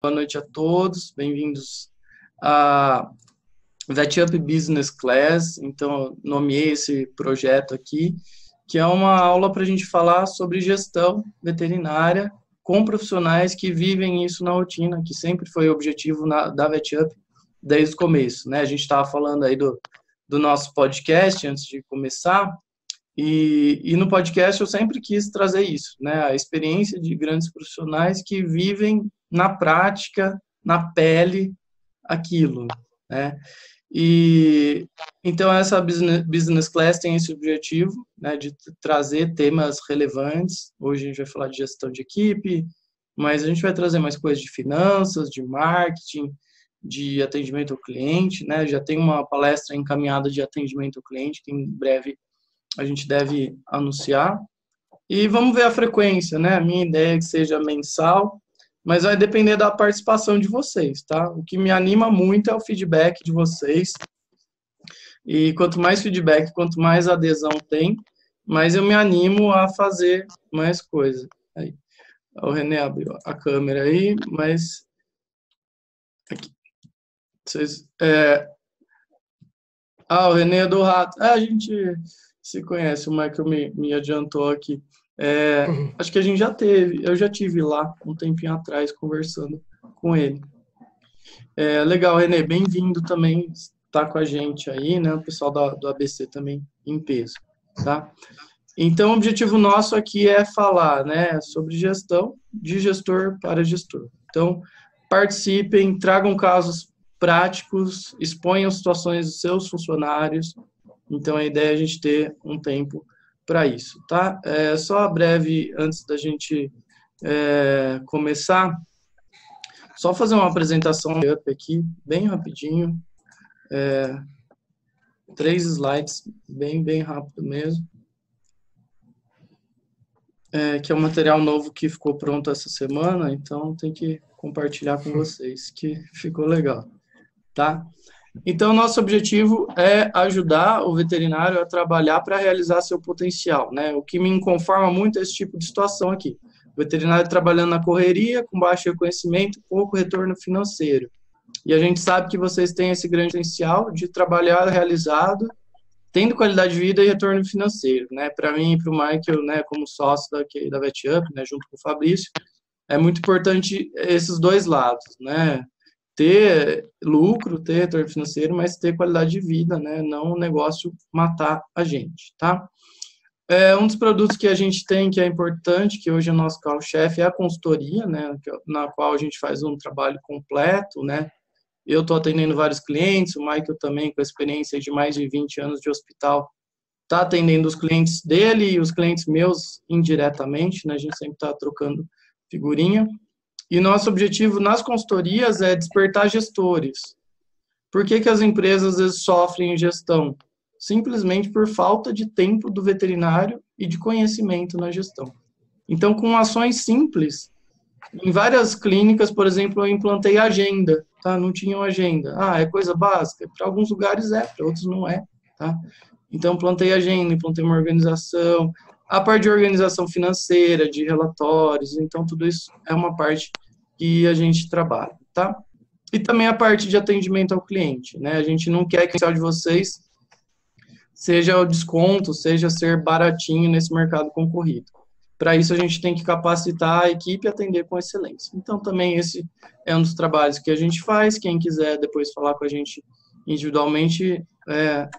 Boa noite a todos, bem-vindos a VetUp Business Class. Então, nomeei esse projeto aqui, que é uma aula para a gente falar sobre gestão veterinária com profissionais que vivem isso na rotina, que sempre foi o objetivo da VetUp desde o começo, né? A gente estava falando aí do nosso podcast antes de começar, e no podcast eu sempre quis trazer isso, né? A experiência de grandes profissionais que vivem na prática, na pele, aquilo, né? E então essa business class tem esse objetivo, né, de trazer temas relevantes. Hoje a gente vai falar de gestão de equipe, mas a gente vai trazer mais coisas de finanças, de marketing, de atendimento ao cliente, né? Já tem uma palestra encaminhada de atendimento ao cliente que em breve a gente deve anunciar. E vamos ver a frequência, né? A minha ideia é que seja mensal, mas vai depender da participação de vocês, tá? O que me anima muito é o feedback de vocês. E quanto mais feedback, quanto mais adesão tem, mais eu me animo a fazer mais coisa. Aí, o René abriu a câmera aí, mas aqui. Vocês, o René é do Rato. A gente se conhece, o Michael me adiantou aqui. Acho que a gente eu já tive lá um tempinho atrás conversando com ele. Legal, René, bem-vindo também, está com a gente aí, né? O pessoal do ABC também em peso, tá? Então, o objetivo nosso aqui é falar, né, sobre gestão, de gestor para gestor. Então, participem, tragam casos práticos, exponham situações dos seus funcionários. Então, a ideia é a gente ter um tempo para isso, tá? Só breve, antes da gente começar, só fazer uma apresentação aqui, bem rapidinho, 3 slides, bem rápido mesmo, que é um material novo que ficou pronto essa semana, então tem que compartilhar com vocês, que ficou legal, tá? Então, nosso objetivo é ajudar o veterinário a trabalhar para realizar seu potencial, né? O que me inconforma muito é esse tipo de situação aqui. O veterinário trabalhando na correria, com baixo reconhecimento, pouco retorno financeiro. E a gente sabe que vocês têm esse grande potencial de trabalhar realizado, tendo qualidade de vida e retorno financeiro, né? Para mim e para o Michael, né, como sócio da VetUp, né, junto com o Fabrício, é muito importante esses dois lados, né? Ter lucro, ter retorno financeiro, mas ter qualidade de vida, né? Não o negócio matar a gente, tá? Um dos produtos que a gente tem, que é importante, que hoje é o nosso carro-chefe, é a consultoria, né? Na qual a gente faz um trabalho completo, né? Eu estou atendendo vários clientes, o Michael também, com a experiência de mais de 20 anos de hospital, está atendendo os clientes dele e os clientes meus indiretamente, né? A gente sempre está trocando figurinha. E nosso objetivo nas consultorias é despertar gestores. Por que as empresas às vezes sofrem em gestão? Simplesmente por falta de tempo do veterinário e de conhecimento na gestão. Então, com ações simples, em várias clínicas, por exemplo, eu implantei agenda, tá? Não tinham agenda. É coisa básica? Para alguns lugares para outros não é, tá? Então, implantei agenda, implantei uma organização, a parte de organização financeira, de relatórios, então tudo isso é uma parte que a gente trabalha, tá? E também a parte de atendimento ao cliente, né? A gente não quer que o diferencial de vocês seja o desconto, seja ser baratinho nesse mercado concorrido. Para isso, a gente tem que capacitar a equipe e atender com excelência. Então, também esse é um dos trabalhos que a gente faz. Quem quiser depois falar com a gente individualmente,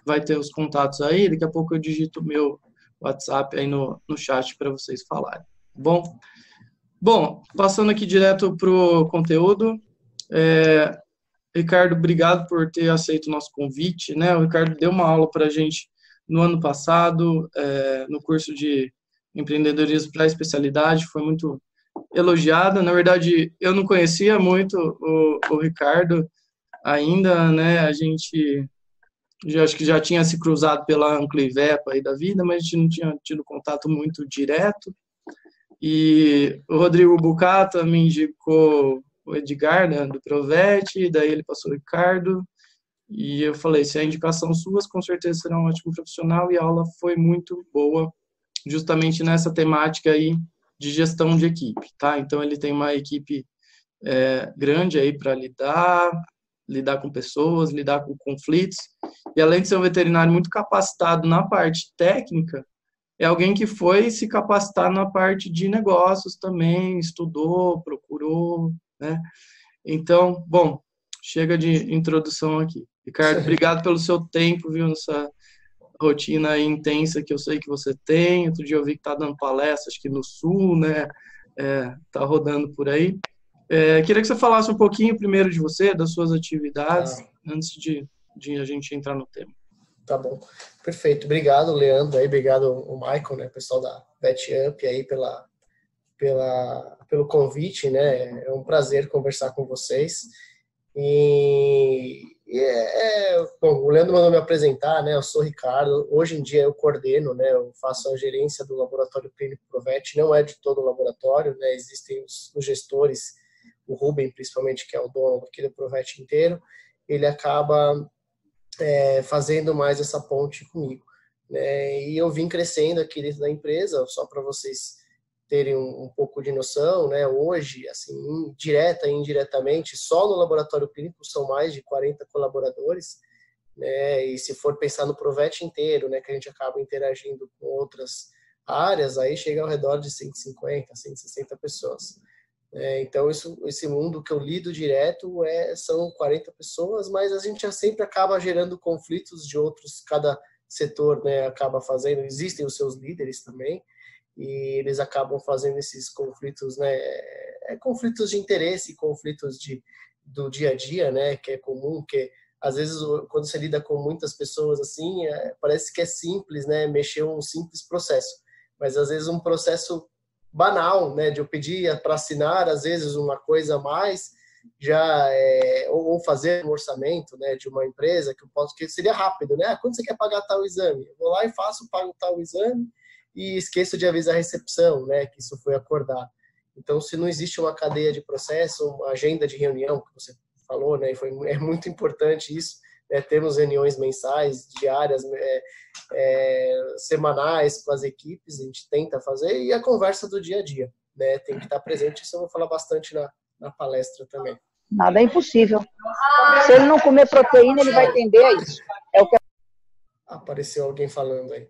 vai ter os contatos aí. Daqui a pouco eu digito o meu WhatsApp aí no chat para vocês falarem. Bom, passando aqui direto para o conteúdo. Ricardo, obrigado por ter aceito o nosso convite, né? O Ricardo deu uma aula para a gente no ano passado, no curso de empreendedorismo para especialidade, foi muito elogiado. Na verdade, eu não conhecia muito o Ricardo ainda, né? A gente acho que já tinha se cruzado pela Anclivepa aí da vida, mas a gente não tinha tido contato muito direto. E o Rodrigo Bucata me indicou o Edgar, né, do Provete, daí ele passou o Ricardo, e eu falei, se é indicação suas, com certeza será um ótimo profissional, e a aula foi muito boa, justamente nessa temática aí de gestão de equipe, tá? Então, ele tem uma equipe grande aí para lidar com pessoas, lidar com conflitos. E além de ser um veterinário muito capacitado na parte técnica, é alguém que foi se capacitar na parte de negócios também, estudou, procurou, né? Então, bom, chega de introdução aqui. Ricardo, obrigado pelo seu tempo, viu, nessa rotina aí intensa que eu sei que você tem. Outro dia eu vi que está dando palestras aqui no Sul, né? Tá rodando por aí. Queria que você falasse um pouquinho primeiro de você, das suas atividades, antes de a gente entrar no tema. Tá bom, perfeito. Obrigado, Leandro, aí, obrigado o Michael, né, pessoal da VetUp aí pelo convite, né? É um prazer conversar com vocês. Bom, o Leandro mandou me apresentar, né? Eu sou o Ricardo. Hoje em dia eu coordeno, né? Eu faço a gerência do laboratório clínico Provet. Não é de todo o laboratório, né? Existem os gestores, o Ruben, principalmente, que é o dono aqui do Provet inteiro. Ele acaba fazendo mais essa ponte comigo, né? E eu vim crescendo aqui dentro da empresa, só para vocês terem um pouco de noção, né? Hoje, assim, direta e indiretamente, só no laboratório clínico são mais de 40 colaboradores, né? E se for pensar no Provet inteiro, né, que a gente acaba interagindo com outras áreas, aí chega ao redor de 150, 160 pessoas. Então, esse mundo que eu lido direto são 40 pessoas, mas a gente já sempre acaba gerando conflitos de outros, cada setor, né, acaba fazendo, existem os seus líderes também, e eles acabam fazendo esses conflitos, né, conflitos de interesse, conflitos do dia a dia, né, que é comum, que às vezes quando você lida com muitas pessoas assim, parece que é simples, né, mexer um simples processo, mas às vezes um processo banal, né, de eu pedir para assinar, às vezes, uma coisa a mais, ou fazer um orçamento, né, de uma empresa, que seria rápido, né, quando você quer pagar tal exame? Eu vou lá e pago tal exame e esqueço de avisar a recepção, né, que isso foi acordado. Então, se não existe uma cadeia de processo, uma agenda de reunião, que você falou, né, é muito importante isso, temos reuniões mensais, diárias, semanais com as equipes, a gente tenta fazer, e a conversa do dia a dia, né? Tem que estar presente, isso eu vou falar bastante na palestra também. Nada é impossível. Se ele não comer proteína, ele vai tender a isso. É o que... Apareceu alguém falando aí.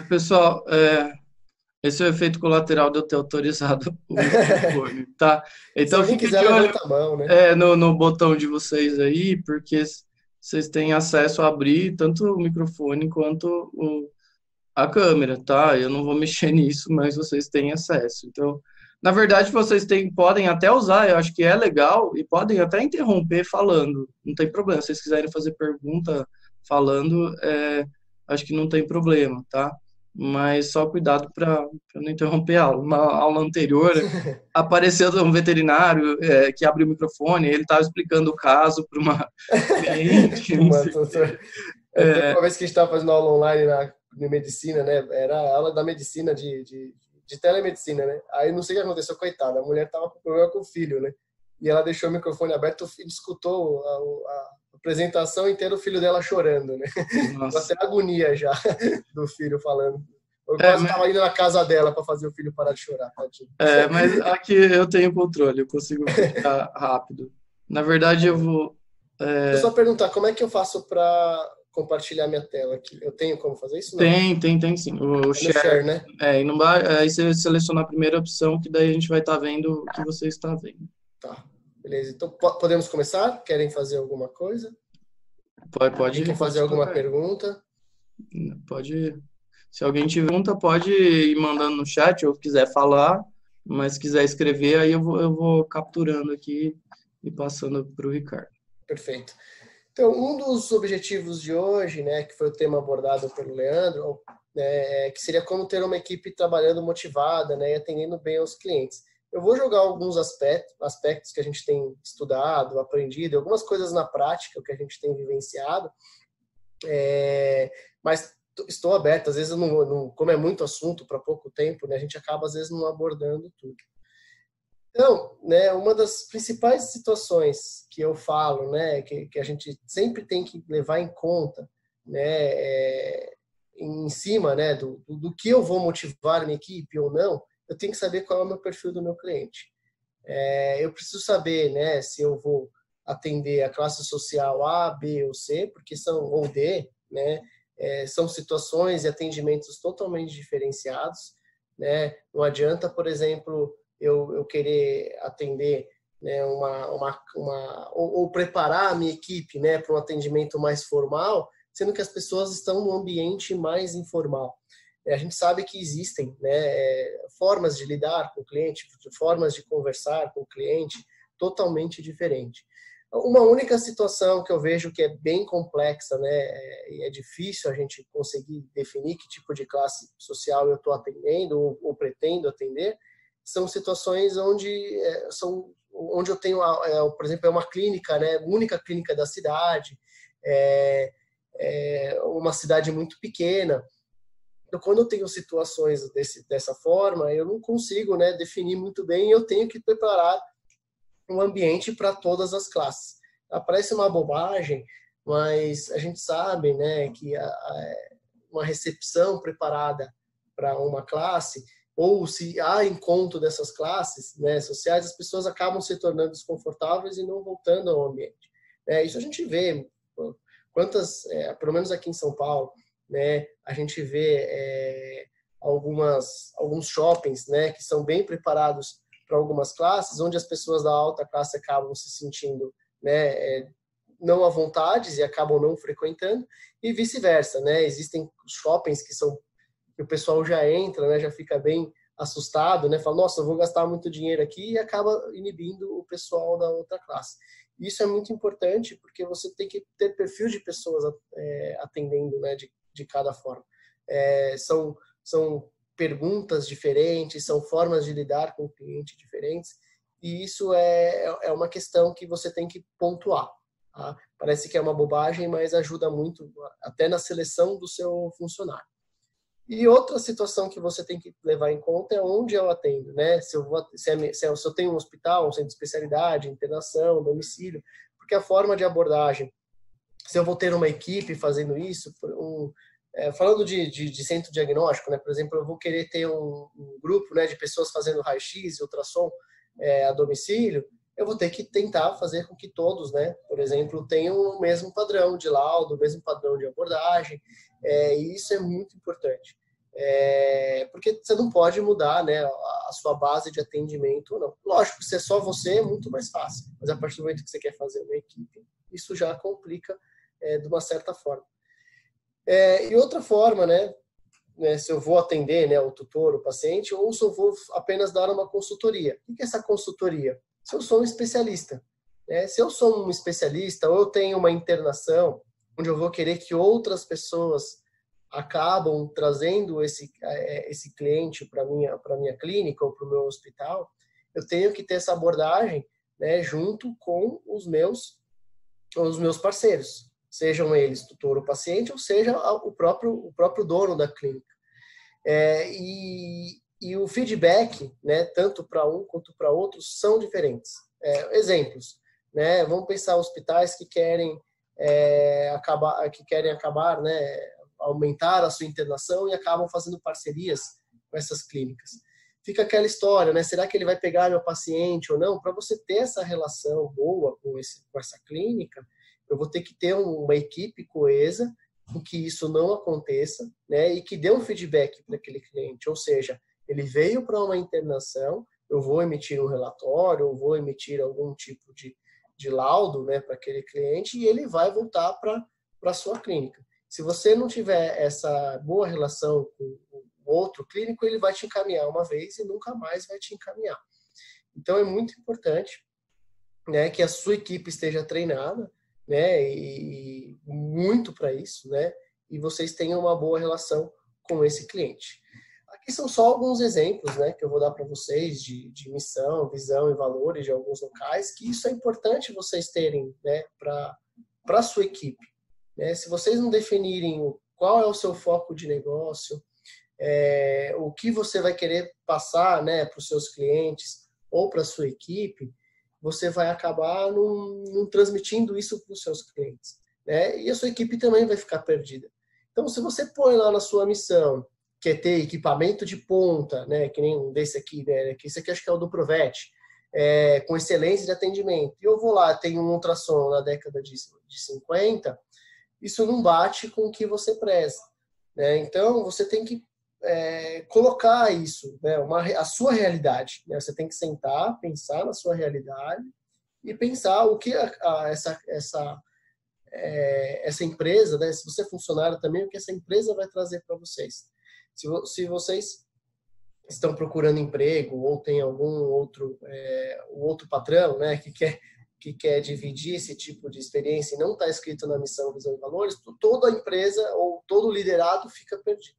Pessoal, esse é o efeito colateral de eu ter autorizado o microfone, tá? Então, se alguém quiser, levanta a mão, né? No botão de vocês aí, porque vocês têm acesso a abrir tanto o microfone quanto a câmera, tá? Eu não vou mexer nisso, mas vocês têm acesso. Então, na verdade, vocês podem até usar, eu acho que é legal, e podem até interromper falando, não tem problema. Se vocês quiserem fazer pergunta falando, acho que não tem problema, tá? Mas só cuidado para não interromper a aula. Uma aula anterior, apareceu um veterinário que abriu o microfone, ele estava explicando o caso para uma cliente. Teve uma vez que a gente estava fazendo aula online na medicina, né? Era a aula da medicina, de telemedicina, né? Aí não sei o que aconteceu, coitada, a mulher estava com problema com o filho, né? E ela deixou o microfone aberto, o filho escutou a apresentação inteira, o filho dela chorando, né? Até agonia já do filho falando. Eu quase estava indo na casa dela para fazer o filho parar de chorar. Mas aqui eu tenho controle, eu consigo ficar rápido. Na verdade, eu vou... Deixa eu só perguntar, como é que eu faço para compartilhar minha tela aqui? Eu tenho como fazer isso? Não? Tem sim. O share, né? Aí você seleciona a primeira opção, que daí a gente vai estar vendo o que você está vendo. Tá, beleza. Então, podemos começar? Querem fazer alguma coisa? Pode Quer fazer alguma pergunta? Pode. Se alguém tiver pergunta, pode ir mandando no chat ou quiser falar, mas se quiser escrever, aí eu vou capturando aqui e passando para o Ricardo. Perfeito. Então, um dos objetivos de hoje, né, que foi o tema abordado pelo Leandro, que seria como ter uma equipe trabalhando motivada, né, e atendendo bem aos clientes. Eu vou jogar alguns aspectos que a gente tem estudado, aprendido, algumas coisas na prática, que a gente tem vivenciado, mas estou aberto. Às vezes, como é muito assunto para pouco tempo, né, a gente acaba, às vezes, não abordando tudo. Então, né, uma das principais situações que eu falo, né, que a gente sempre tem que levar em conta, né, em cima, né, do que eu vou motivar minha equipe ou não, eu tenho que saber qual é o meu perfil do meu cliente. Eu preciso saber, né, se eu vou atender a classe social A, B ou C, porque ou D, né, são situações e atendimentos totalmente diferenciados, né? Não adianta, por exemplo, eu querer atender, né, ou preparar a minha equipe, né, para um atendimento mais formal, sendo que as pessoas estão num ambiente mais informal. A gente sabe que existem, né, formas de lidar com o cliente, formas de conversar com o cliente totalmente diferentes. Uma única situação que eu vejo que é bem complexa, né, e é difícil a gente conseguir definir que tipo de classe social eu estou atendendo ou pretendo atender, são situações onde eu tenho, por exemplo, uma clínica, né, única clínica da cidade, uma cidade muito pequena. Então, quando eu tenho situações dessa forma, eu não consigo, né, definir muito bem, eu tenho que preparar um ambiente para todas as classes. Parece uma bobagem, mas a gente sabe, né, que uma recepção preparada para uma classe, ou se há encontro dessas classes, né, sociais, as pessoas acabam se tornando desconfortáveis e não voltando ao ambiente. Isso a gente vê, pelo menos aqui em São Paulo, né, a gente vê alguns shoppings, né, que são bem preparados para algumas classes, onde as pessoas da alta classe acabam se sentindo, né, não à vontade e acabam não frequentando, e vice-versa, né? Existem shoppings que o pessoal já entra, né, já fica bem assustado, né, fala, nossa, eu vou gastar muito dinheiro aqui, e acaba inibindo o pessoal da outra classe. Isso é muito importante, porque você tem que ter perfil de pessoas atendendo, né, de cada forma. São perguntas diferentes, são formas de lidar com o cliente diferentes, e isso é uma questão que você tem que pontuar. Tá? Parece que é uma bobagem, mas ajuda muito até na seleção do seu funcionário. E outra situação que você tem que levar em conta é onde eu atendo, né? Se eu tenho um hospital, um centro de especialidade, internação, domicílio, porque a forma de abordagem, se eu vou ter uma equipe fazendo isso, falando de centro diagnóstico, né? Por exemplo, eu vou querer ter um grupo, né, de pessoas fazendo raio-x e ultrassom a domicílio, eu vou ter que tentar fazer com que todos, né, por exemplo, tenham o mesmo padrão de laudo, o mesmo padrão de abordagem, e isso é muito importante. Porque você não pode mudar, né, a sua base de atendimento, não. Lógico, se é só você, é muito mais fácil, mas a partir do momento que você quer fazer uma equipe, isso já complica de uma certa forma. E outra forma, né, se eu vou atender, né, o tutor, o paciente, ou se eu vou apenas dar uma consultoria. O que é essa consultoria? Se eu sou um especialista. Né? Se eu sou um especialista, ou eu tenho uma internação, onde eu vou querer que outras pessoas acabam trazendo esse cliente para minha clínica ou para o meu hospital, eu tenho que ter essa abordagem, né, junto com os meus parceiros. Sejam eles tutor ou paciente, ou seja, o próprio dono da clínica. E o feedback, né, tanto para um quanto para outro, são diferentes. Exemplos, né, vamos pensar hospitais que querem acabar, né, aumentar a sua internação e acabam fazendo parcerias com essas clínicas. Fica aquela história, né, será que ele vai pegar meu paciente ou não? Para você ter essa relação boa com essa clínica, eu vou ter que ter uma equipe coesa, com que isso não aconteça, né, e que dê um feedback para aquele cliente, ou seja, ele veio para uma internação, eu vou emitir um relatório, eu vou emitir algum tipo de laudo, né, para aquele cliente, e ele vai voltar para a sua clínica. Se você não tiver essa boa relação com o outro clínico, ele vai te encaminhar uma vez e nunca mais vai te encaminhar. Então, é muito importante, né, que a sua equipe esteja treinada, né, e muito para isso, né, e vocês tenham uma boa relação com esse cliente. Aqui são só alguns exemplos, né, que eu vou dar para vocês de missão, visão e valores de alguns locais, que isso é importante vocês terem, né, para a sua equipe. Né? Se vocês não definirem qual é o seu foco de negócio, o que você vai querer passar, né, para os seus clientes ou para a sua equipe, você vai acabar não transmitindo isso para os seus clientes. Né? E a sua equipe também vai ficar perdida. Então, se você põe lá na sua missão, que é ter equipamento de ponta, né, que nem um desse aqui, né, que esse aqui acho que é o do Provet, com excelência de atendimento, e eu vou lá, tenho um ultrassom na década de 50, isso não bate com o que você preza, né? Então, você tem que colocar isso, né? A sua realidade, né? Você tem que sentar, pensar na sua realidade e pensar o que essa empresa, né? Se você é funcionário também, o que essa empresa vai trazer para vocês. Se vocês estão procurando emprego ou tem algum outro patrão, né, que quer dividir esse tipo de experiência e não está escrito na missão, visão e valores, toda a empresa ou todo o liderado fica perdido.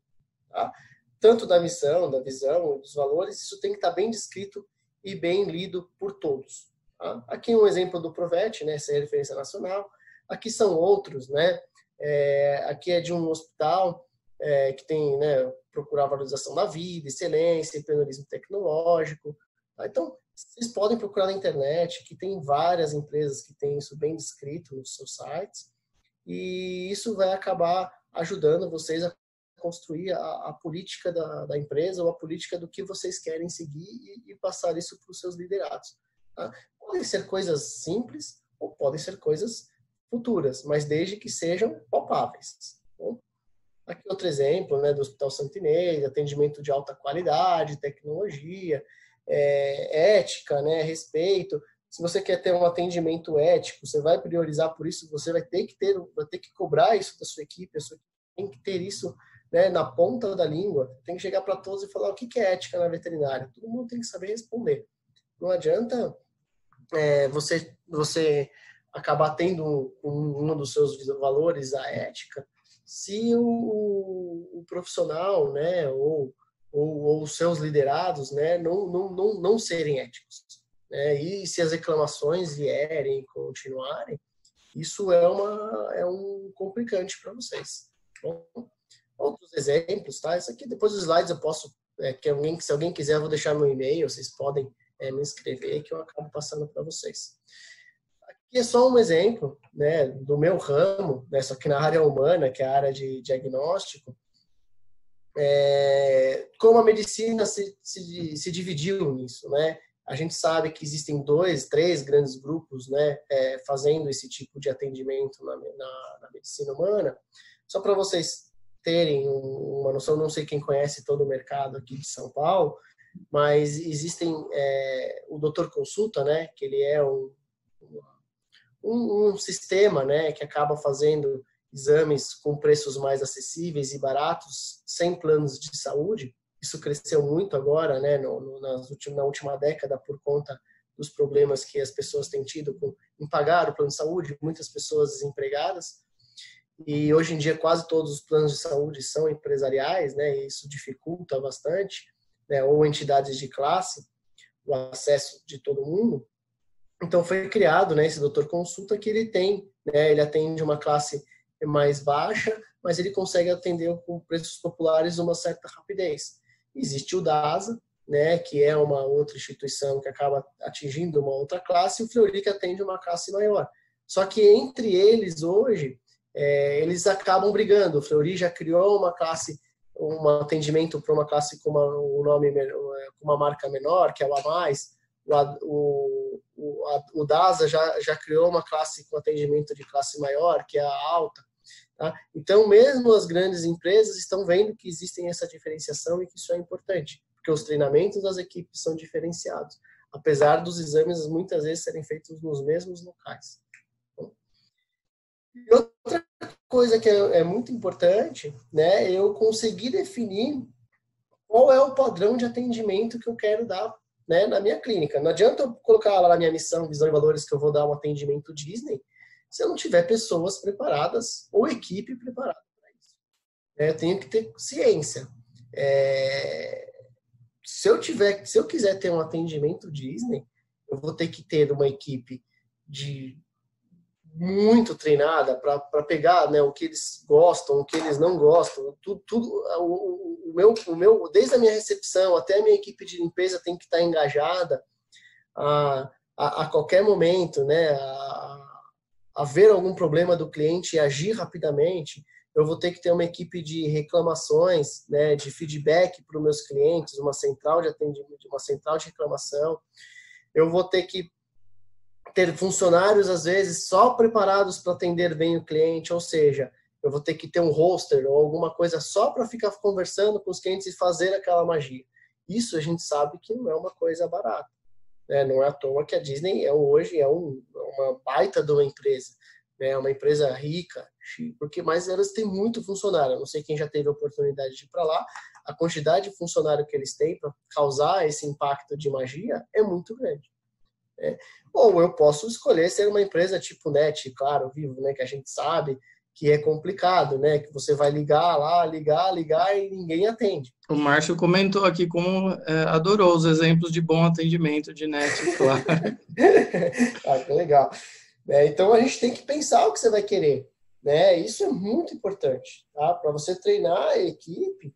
Tá? Tanto da missão, da visão, dos valores, isso tem que estar bem descrito e bem lido por todos. Tá? Aqui um exemplo do Provet, né, essa é a referência nacional. Aqui são outros, né? Aqui é de um hospital que tem, né, procurar a valorização da vida, excelência, empreendedorismo tecnológico. Tá? Então, vocês podem procurar na internet, que tem várias empresas que têm isso bem descrito nos seus sites, e isso vai acabar ajudando vocês a construir a política da empresa ou a política do que vocês querem seguir e passar isso para os seus liderados. Tá? Podem ser coisas simples ou podem ser coisas futuras, mas desde que sejam palpáveis. Tá? Aqui outro exemplo, né, do Hospital Santo Inês, atendimento de alta qualidade, tecnologia, ética, né, respeito. Se você quer ter um atendimento ético, você vai priorizar por isso, você vai ter que cobrar isso da sua equipe, a sua equipe tem que ter isso, né, na ponta da língua, tem que chegar para todos e falar o que é ética na veterinária. Todo mundo tem que saber responder. Não adianta você acabar tendo um dos seus valores a ética, se o profissional, né, ou os seus liderados, né, não serem éticos. Né? E se as reclamações vierem e continuarem, isso é um complicante para vocês. Bom, outros exemplos, tá? Isso aqui, depois dos slides eu posso, se alguém quiser, eu vou deixar meu e-mail, vocês podem me escrever que eu acabo passando para vocês. Aqui é só um exemplo, né, do meu ramo, né, só que na área humana, que é a área de diagnóstico, como a medicina se dividiu nisso, né? A gente sabe que existem 2, 3 grandes grupos, né, fazendo esse tipo de atendimento na medicina humana. Só para vocês terem uma noção, não sei quem conhece todo o mercado aqui de São Paulo, mas existem o Doutor Consulta, né, que ele é um sistema, né, que acaba fazendo exames com preços mais acessíveis e baratos, sem planos de saúde. Isso cresceu muito agora, né, na última década, por conta dos problemas que as pessoas têm tido em pagar o plano de saúde, muitas pessoas desempregadas. E hoje em dia quase todos os planos de saúde são empresariais, né, e isso dificulta bastante, né, ou entidades de classe, o acesso de todo mundo. Então foi criado, né, esse Doutor Consulta, que ele atende uma classe mais baixa, mas ele consegue atender com preços populares uma certa rapidez. Existe o DASA, né, que é uma outra instituição que acaba atingindo uma outra classe, e o Fleury que atende uma classe maior. Só que entre eles hoje, eles acabam brigando. O Fleury já criou uma classe, um atendimento para uma classe com com uma marca menor, que é o A+. O DASA já criou uma classe com atendimento de classe maior, que é a alta. Tá? Então, mesmo as grandes empresas estão vendo que existem essa diferenciação e que isso é importante, porque os treinamentos das equipes são diferenciados, apesar dos exames muitas vezes serem feitos nos mesmos locais. E outra coisa que é muito importante, né, eu conseguir definir qual é o padrão de atendimento que eu quero dar, né, na minha clínica. Não adianta eu colocar lá na minha missão, visão e valores que eu vou dar um atendimento Disney, se eu não tiver pessoas preparadas ou equipe preparada para isso. Eu tenho que ter ciência. Se eu quiser ter um atendimento Disney, eu vou ter que ter uma equipe muito treinada para pegar, né, o que eles gostam, o que eles não gostam, desde a minha recepção até a minha equipe de limpeza tem que estar engajada a qualquer momento, né, a ver algum problema do cliente e agir rapidamente. Eu vou ter que ter uma equipe de reclamações, né, de feedback para os meus clientes, uma central de atendimento, uma central de reclamação. eu vou ter que ter funcionários, às vezes, só preparados para atender bem o cliente, ou seja, eu vou ter que ter um roster ou alguma coisa só para ficar conversando com os clientes e fazer aquela magia. Isso a gente sabe que não é uma coisa barata, né? Não é à toa que a Disney hoje é uma baita de uma empresa, né? Uma empresa rica, mas elas têm muito funcionário. Eu não sei quem já teve a oportunidade de ir para lá, a quantidade de funcionário que eles têm para causar esse impacto de magia é muito grande. Ou eu posso escolher ser uma empresa tipo Net, claro, Vivo, né, que a gente sabe que é complicado, né, que você vai ligar lá, ligar e ninguém atende. O Márcio comentou aqui como adorou os exemplos de bom atendimento de Net, claro. Que legal. Então a gente tem que pensar o que você vai querer, né? Isso é muito importante, tá? Para você treinar a equipe.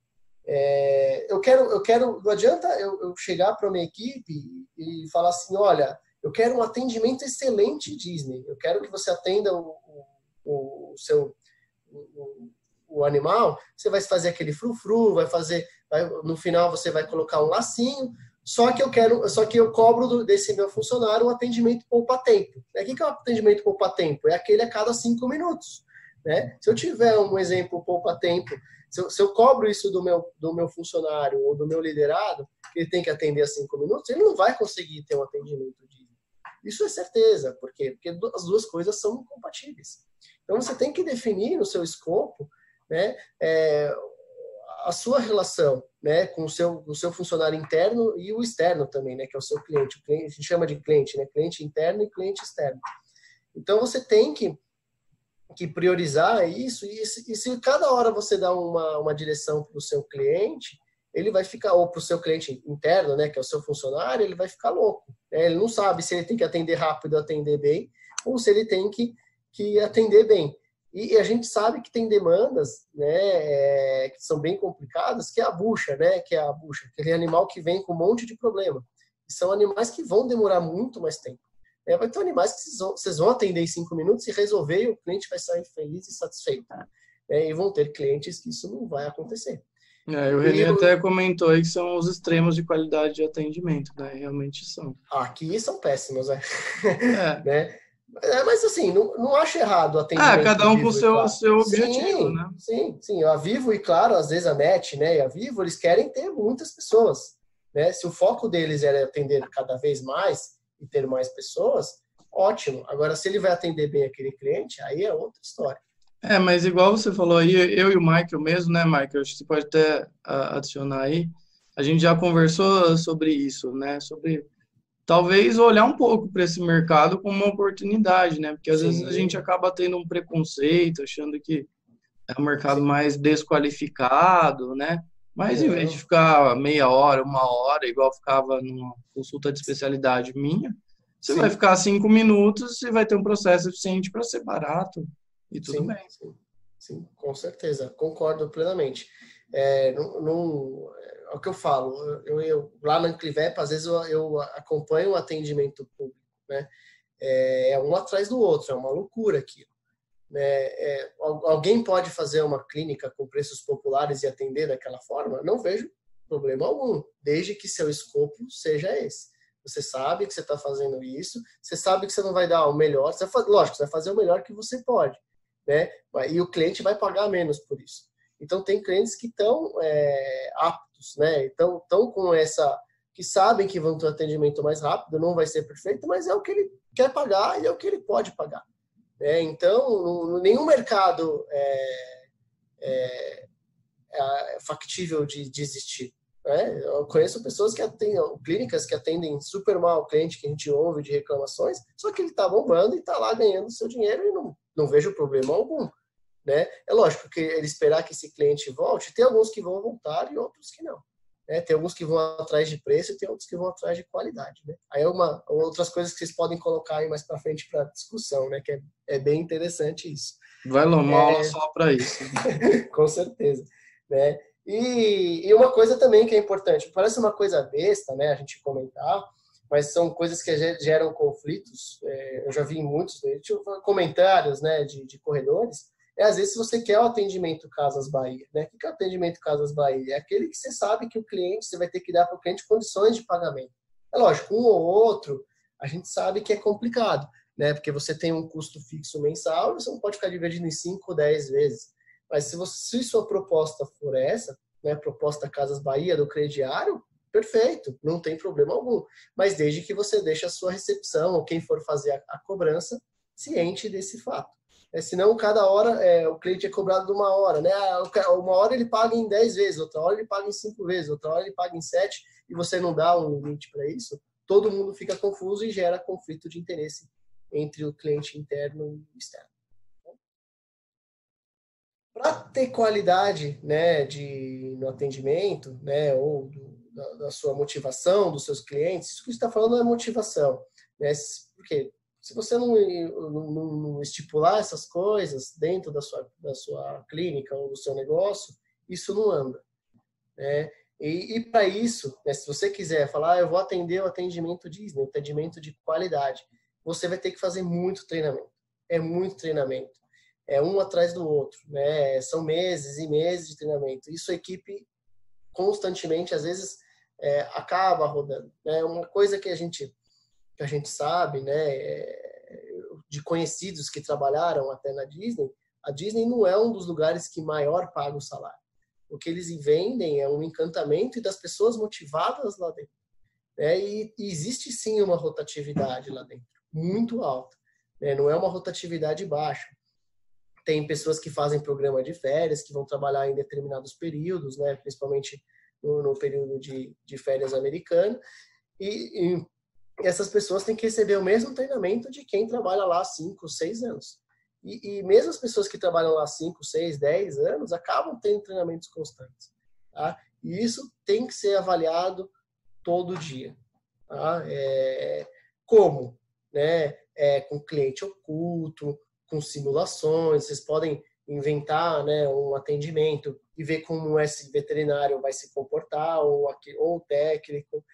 Não adianta eu chegar para a minha equipe e falar assim, olha, eu quero um atendimento excelente Disney, eu quero que você atenda o animal, você vai fazer aquele frufru, no final você vai colocar um lacinho, só que eu cobro desse meu funcionário um atendimento poupa-tempo. O que é um atendimento poupa-tempo? É aquele a cada 5 minutos. Né? Se eu tiver um exemplo poupa-tempo, se eu cobro isso do meu funcionário ou do meu liderado, ele tem que atender a 5 minutos, ele não vai conseguir ter um atendimento digno. Isso é certeza. Por quê? Porque as duas coisas são incompatíveis. Então, você tem que definir no seu escopo, né, a sua relação, né, com o seu funcionário interno e o externo também, né, que é o seu cliente. O cliente a gente chama de cliente, né, cliente interno e cliente externo. Então, você tem que priorizar isso, e se cada hora você dá uma direção para o seu cliente, ele vai ficar, ou para o seu cliente interno, né, que é o seu funcionário, ele vai ficar louco. Né? Ele não sabe se ele tem que atender rápido, atender bem, ou se ele tem que atender bem. E a gente sabe que tem demandas, né, que são bem complicadas, que é a bucha, né, aquele animal que vem com um monte de problema. E são animais que vão demorar muito mais tempo. Vai ter animais que vocês vão atender em 5 minutos e resolver, e o cliente vai sair feliz e satisfeito. E vão ter clientes que isso não vai acontecer. O René até comentou aí que são os extremos de qualidade de atendimento, né? Realmente são. Aqui são péssimos, né? Mas assim, não acho errado o atendimento. Cada um com o seu objetivo, né? Sim. A Vivo e, claro, às vezes a Net, né? E a Vivo, eles querem ter muitas pessoas. Né? Se o foco deles era atender cada vez mais e ter mais pessoas, ótimo. Agora, se ele vai atender bem aquele cliente, aí é outra história. Mas igual você falou aí, eu e o Michael mesmo, né, Michael? Acho que você pode até adicionar aí. A gente já conversou sobre isso, né? Sobre talvez olhar um pouco para esse mercado como uma oportunidade, né? Porque às vezes a gente acaba tendo um preconceito, achando que é um mercado mais desqualificado, né? Mas em vez de ficar meia hora, 1 hora, igual ficava numa consulta de especialidade minha, você vai ficar 5 minutos e vai ter um processo eficiente para ser barato e tudo bem. Sim, com certeza. Concordo plenamente. É o que eu falo. Eu lá na Anclivep, às vezes eu acompanho o atendimento público, né? Um atrás do outro, é uma loucura aquilo. Alguém pode fazer uma clínica com preços populares e atender daquela forma? Não vejo problema algum, desde que seu escopo seja esse. Você sabe que você está fazendo isso, você sabe que você não vai dar o melhor, lógico, você vai fazer o melhor que você pode, né? E o cliente vai pagar menos por isso. Então, tem clientes que estão aptos, né? Estão com que sabem que vão ter um atendimento mais rápido, não vai ser perfeito, mas é o que ele quer pagar e é o que ele pode pagar. Então, nenhum mercado é factível de existir. Né? Eu conheço pessoas que clínicas que atendem super mal o cliente que a gente ouve de reclamações, só que ele está bombando e está lá ganhando seu dinheiro e não vejo problema algum. Né? É lógico que ele esperar que esse cliente volte, tem alguns que vão voltar e outros que não. Tem alguns que vão atrás de preço e tem outros que vão atrás de qualidade. Né? Aí outras coisas que vocês podem colocar aí mais para frente para discussão, né? Que é bem interessante isso. Vai lá, uma aula só para isso. Com certeza. Né? E uma coisa também que é importante, parece uma coisa besta, né, a gente comentar, mas são coisas que geram conflitos. Eu já vi em muitos comentários, né, de corredores. Às vezes, se você quer o atendimento Casas Bahia, né? O que é o atendimento Casas Bahia? É aquele que você sabe que você vai ter que dar para o cliente condições de pagamento. É lógico, um ou outro A gente sabe que é complicado, né? Porque você tem um custo fixo mensal, você não pode ficar dividindo em 5, 10 vezes. Mas se sua proposta for essa, né, proposta Casas Bahia do crediário, perfeito, não tem problema algum. Mas desde que você deixe a sua recepção, ou quem for fazer a cobrança, ciente desse fato. Senão, cada hora, o cliente é cobrado de uma hora, né? Uma hora ele paga em 10 vezes, outra hora ele paga em 5 vezes, outra hora ele paga em 7, e você não dá um limite para isso, todo mundo fica confuso e gera conflito de interesse entre o cliente interno e externo. Para ter qualidade, né, no atendimento, né, ou da sua motivação, dos seus clientes, isso que você está falando é motivação, né? Porque se você não estipular essas coisas dentro da sua clínica ou do seu negócio, isso não anda, né? E para isso, né, se você quiser falar, eu vou atender o atendimento Disney, atendimento de qualidade, você vai ter que fazer muito treinamento. É muito treinamento. É um atrás do outro, né? São meses e meses de treinamento. Isso a equipe constantemente, às vezes, acaba rodando, né? Uma coisa que a gente sabe, né, de conhecidos que trabalharam até na Disney, a Disney não é um dos lugares que maior paga o salário. O que eles vendem é um encantamento e das pessoas motivadas lá dentro, né? E existe sim uma rotatividade lá dentro, muito alta, né? Não é uma rotatividade baixa. Tem pessoas que fazem programa de férias, que vão trabalhar em determinados períodos, né? Principalmente no período de férias americano, e essas pessoas têm que receber o mesmo treinamento de quem trabalha lá há 5, 6 anos. E mesmo as pessoas que trabalham lá há 5, 6, 10 anos acabam tendo treinamentos constantes. Tá? E isso tem que ser avaliado todo dia. Tá? Como? Né? Com cliente oculto, com simulações, vocês podem inventar, né, um atendimento e ver como esse veterinário vai se comportar, ou o técnico.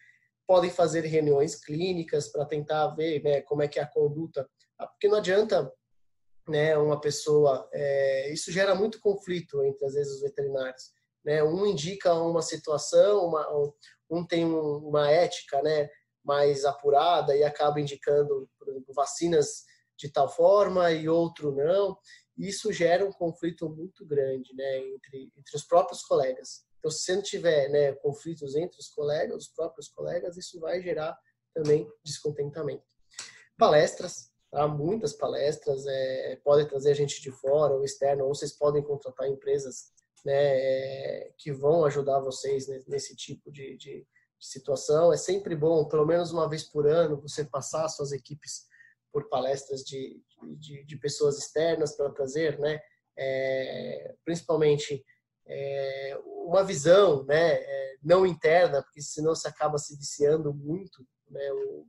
Podem fazer reuniões clínicas para tentar ver, né, como é que é a conduta. Porque não adianta, né, uma pessoa... isso gera muito conflito entre, às vezes, os veterinários. Né? Um indica uma situação, um tem uma ética, né, mais apurada e acaba indicando, por exemplo, vacinas de tal forma e outro não. Isso gera um conflito muito grande, né, entre os próprios colegas. Então, se você não tiver, né, conflitos entre os próprios colegas, isso vai gerar também descontentamento. Palestras, tá? Muitas palestras, podem trazer gente de fora ou externo, ou vocês podem contratar empresas, né, que vão ajudar vocês nesse tipo de situação. É sempre bom, pelo menos uma vez por ano, você passar suas equipes por palestras de pessoas externas para trazer, né, principalmente uma visão, né, não interna, porque senão você acaba se viciando muito, né, o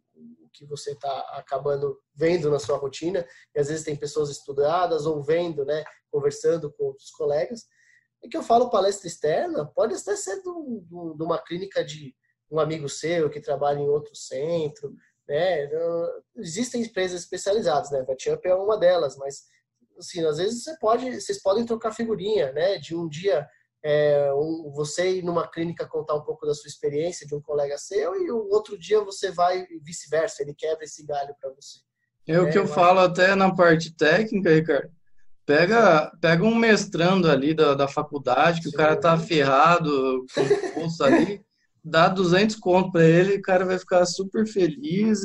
que você está acabando vendo na sua rotina, e às vezes tem pessoas estudadas ou vendo, né, conversando com outros colegas. E que eu falo palestra externa, pode até ser de uma clínica de um amigo seu que trabalha em outro centro, né? Existem empresas especializadas, né? A VetUp é uma delas, mas assim, às vezes vocês podem trocar figurinha, né? De um dia você ir numa clínica contar um pouco da sua experiência de um colega seu e o outro dia você vai e vice-versa, ele quebra esse galho para você. É o que eu falo até na parte técnica, Ricardo. Pega um mestrando ali da faculdade, que o cara tá ferrado com o bolso ali, dá 200 conto para ele, o cara vai ficar super feliz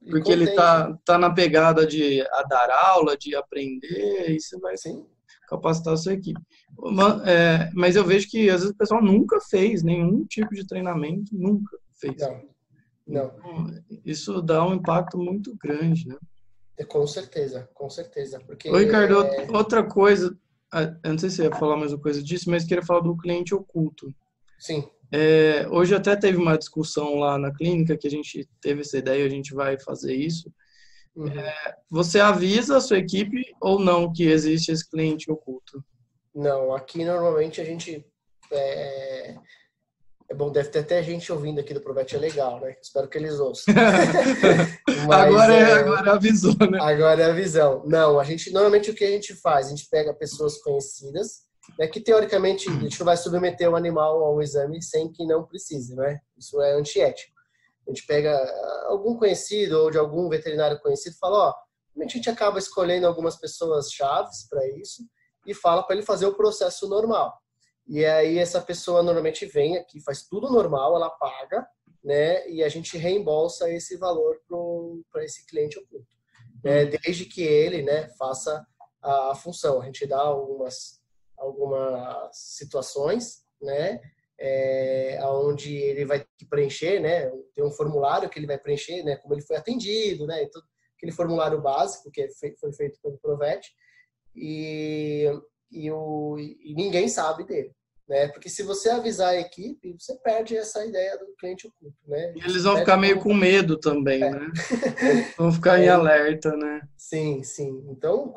porque ele tá na pegada de dar aula, de aprender, e você vai capacitar a sua equipe. Mas eu vejo que às vezes o pessoal nunca fez nenhum tipo de treinamento, nunca fez. Não. Então, isso dá um impacto muito grande, né? Com certeza, com certeza. Porque, Oi, Ricardo, outra coisa, eu não sei se você ia falar mais uma coisa disso, mas queria falar do cliente oculto. Sim. Hoje até teve uma discussão lá na clínica que a gente teve essa ideia, a gente vai fazer isso. Uhum. Você avisa a sua equipe ou não que existe esse cliente oculto? Não, aqui normalmente a gente... bom, deve ter até gente ouvindo aqui do Provet, é legal, né? Espero que eles ouçam. Mas, agora avisou, né? Agora é a visão. Não, normalmente o que a gente faz? A gente pega pessoas conhecidas, né, que teoricamente a gente não vai submeter o animal ao exame sem que não precise, né? Isso é antiético. A gente pega algum conhecido ou de algum veterinário conhecido e fala, ó, a gente acaba escolhendo algumas pessoas chaves para isso e fala para ele fazer o processo normal. E aí essa pessoa normalmente vem aqui, faz tudo normal, ela paga, né? E a gente reembolsa esse valor para esse cliente oculto, né? Desde que ele, né, faça a função. A gente dá algumas situações, né? Onde ele vai preencher, né? Tem um formulário que ele vai preencher, né? Como ele foi atendido, né? Então, aquele formulário básico que foi feito pelo Provet e ninguém sabe dele, né? Porque se você avisar a equipe, você perde essa ideia do cliente oculto, né? E eles vão ficar meio com medo também, né? Vão ficar em alerta, né? Sim. Então,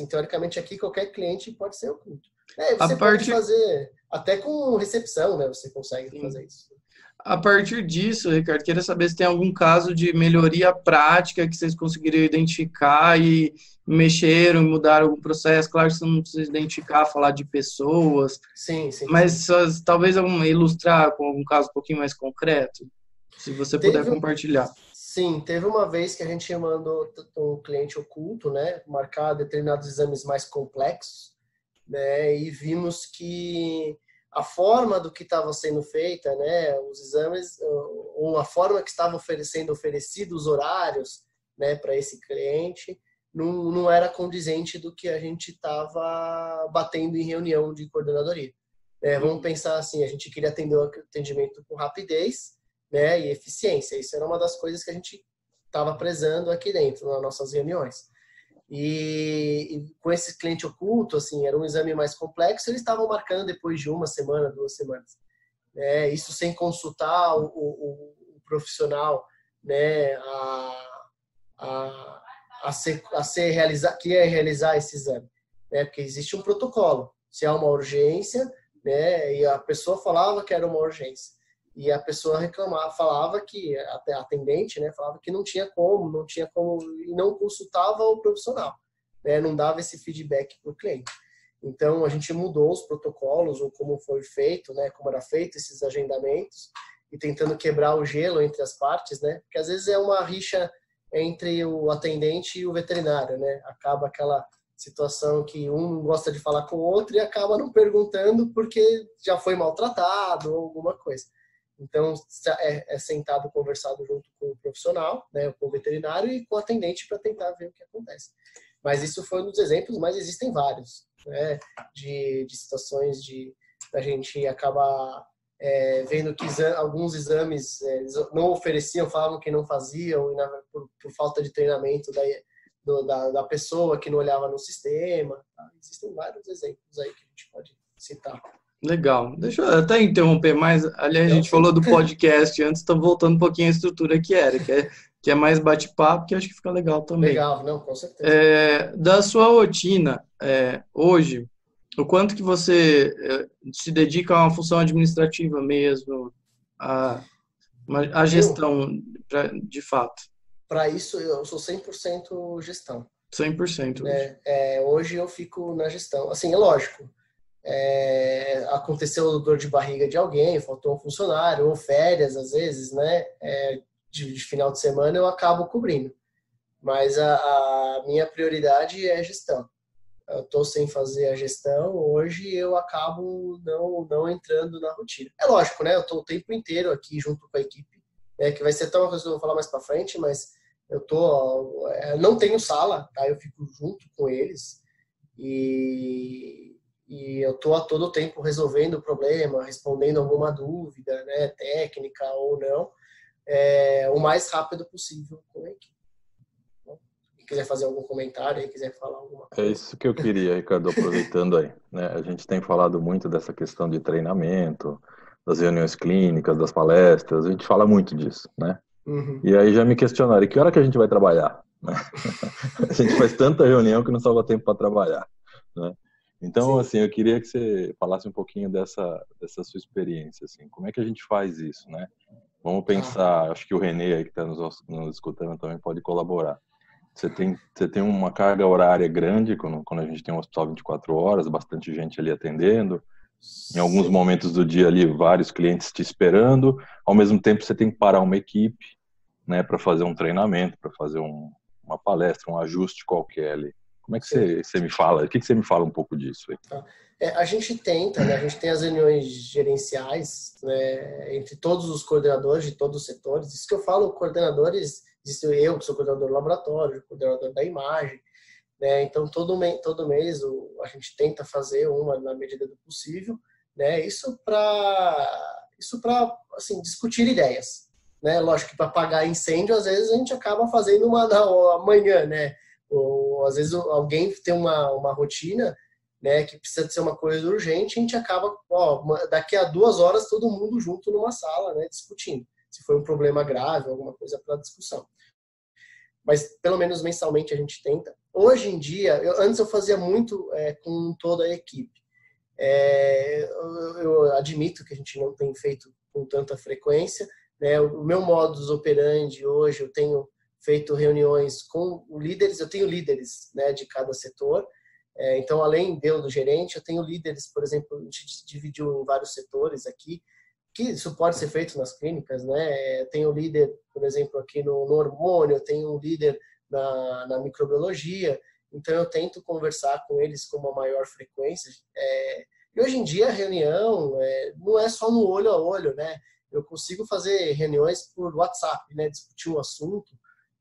teoricamente aqui, qualquer cliente pode ser oculto. Você pode fazer até com recepção, né? Você consegue fazer isso. A partir disso, Ricardo, queria saber se tem algum caso de melhoria prática que vocês conseguiram identificar e mexeram, mudaram algum processo. Claro que você não precisa identificar, falar de pessoas. Sim. Mas talvez ilustrar com algum caso um pouquinho mais concreto, se você puder compartilhar. Sim, teve uma vez que a gente mandou um cliente oculto, né, marcar determinados exames mais complexos, né, e vimos que a forma do que estava sendo feita, né, os exames, ou a forma que estavam sendo oferecidos os horários, né, para esse cliente, não era condizente do que a gente estava batendo em reunião de coordenadoria. Vamos pensar assim, a gente queria atender o atendimento com rapidez, né, e eficiência. Isso era uma das coisas que a gente estava prezando aqui dentro, nas nossas reuniões. E com esse cliente oculto, assim, era um exame mais complexo, eles estavam marcando depois de 1 semana, 2 semanas. Isso sem consultar o profissional, né, que ia realizar esse exame, né, porque existe um protocolo. Se há uma urgência, né, e a pessoa falava que era uma urgência, e a pessoa falava que, a atendente, né, falava que não tinha como, e não consultava o profissional, né, não dava esse feedback para o cliente. Então, a gente mudou os protocolos, ou como foi feito, né, como era feito esses agendamentos, e tentando quebrar o gelo entre as partes, né, porque às vezes é uma rixa entre o atendente e o veterinário, né, acaba aquela situação que um gosta de falar com o outro e acaba não perguntando porque já foi maltratado ou alguma coisa. Então, é sentado, conversado junto com o profissional, né, com o veterinário e com o atendente para tentar ver o que acontece. Mas isso foi um dos exemplos, mas existem vários, né, de situações da gente acabar vendo que alguns exames eles não ofereciam, falavam que não faziam, e por falta de treinamento da pessoa que não olhava no sistema. Tá? Existem vários exemplos aí que a gente pode citar. Legal. Deixa eu até interromper mais. Aliás, a gente falou do podcast antes, estamos voltando um pouquinho à estrutura que é mais bate-papo, que acho que fica legal também. Legal, não, com certeza. Da sua rotina, hoje, o quanto que você se dedica a uma função administrativa mesmo, a gestão, de fato? Para isso, eu sou 100% gestão. 100% hoje. Hoje eu fico na gestão. Assim, é lógico. Aconteceu dor de barriga de alguém, faltou um funcionário, ou férias, às vezes, né? De final de semana eu acabo cobrindo. Mas a minha prioridade é gestão. Eu estou sem fazer a gestão, hoje eu acabo não entrando na rotina. É lógico, né? Eu estou o tempo inteiro aqui junto com a equipe, que vai ser até uma coisa que eu vou falar mais para frente, mas eu não tenho sala, tá? Eu fico junto com eles e eu estou a todo tempo resolvendo o problema, respondendo alguma dúvida, né, técnica ou não, o mais rápido possível com a equipe. Se quiser fazer algum comentário aí, quiser falar alguma coisa. É isso que eu queria, Ricardo, aproveitando aí, né? A gente tem falado muito dessa questão de treinamento, das reuniões clínicas, das palestras, a gente fala muito disso, né? Uhum. E aí já me questionaram, e que hora que a gente vai trabalhar? Né? A gente faz tanta reunião que não sobra tempo para trabalhar, né? Então, Sim. assim, eu queria que você falasse um pouquinho dessa sua experiência, assim, como é que a gente faz isso, né? Vamos pensar, acho que o Renê aí que está nos escutando também pode colaborar. Você tem uma carga horária grande quando a gente tem um hospital 24 horas, bastante gente ali atendendo, Em alguns momentos do dia ali, vários clientes te esperando, ao mesmo tempo você tem que parar uma equipe, né, para fazer um treinamento, para fazer uma palestra, um ajuste qualquer ali. Como é que você me fala? O que você me fala um pouco disso aí? A gente tenta, né, a gente tem as reuniões gerenciais, né, entre todos os coordenadores de todos os setores. Isso que eu falo, coordenadores, existe eu que sou coordenador do laboratório, coordenador da imagem, né, então todo mês a gente tenta fazer uma na medida do possível, né, isso para assim, discutir ideias, né, lógico que para apagar incêndio às vezes a gente acaba fazendo uma na manhã, né, ou às vezes alguém tem uma rotina, né, que precisa de ser uma coisa urgente, a gente acaba, daqui a 2 horas todo mundo junto numa sala, né, discutindo, se foi um problema grave, alguma coisa para discussão. Mas pelo menos mensalmente a gente tenta. Hoje em dia, antes eu fazia muito com toda a equipe. Eu admito que a gente não tem feito com tanta frequência, né, o meu modus operandi hoje, eu tenho feito reuniões com líderes, eu tenho líderes, né, de cada setor. Então, além do gerente, eu tenho líderes, por exemplo, a gente dividiu em vários setores aqui, que isso pode ser feito nas clínicas, né? Eu tenho líder, por exemplo, aqui no hormônio, eu tenho um líder na microbiologia, então eu tento conversar com eles com uma maior frequência. E hoje em dia a reunião não é só no olho a olho, né? Eu consigo fazer reuniões por WhatsApp, né? Discutir um assunto,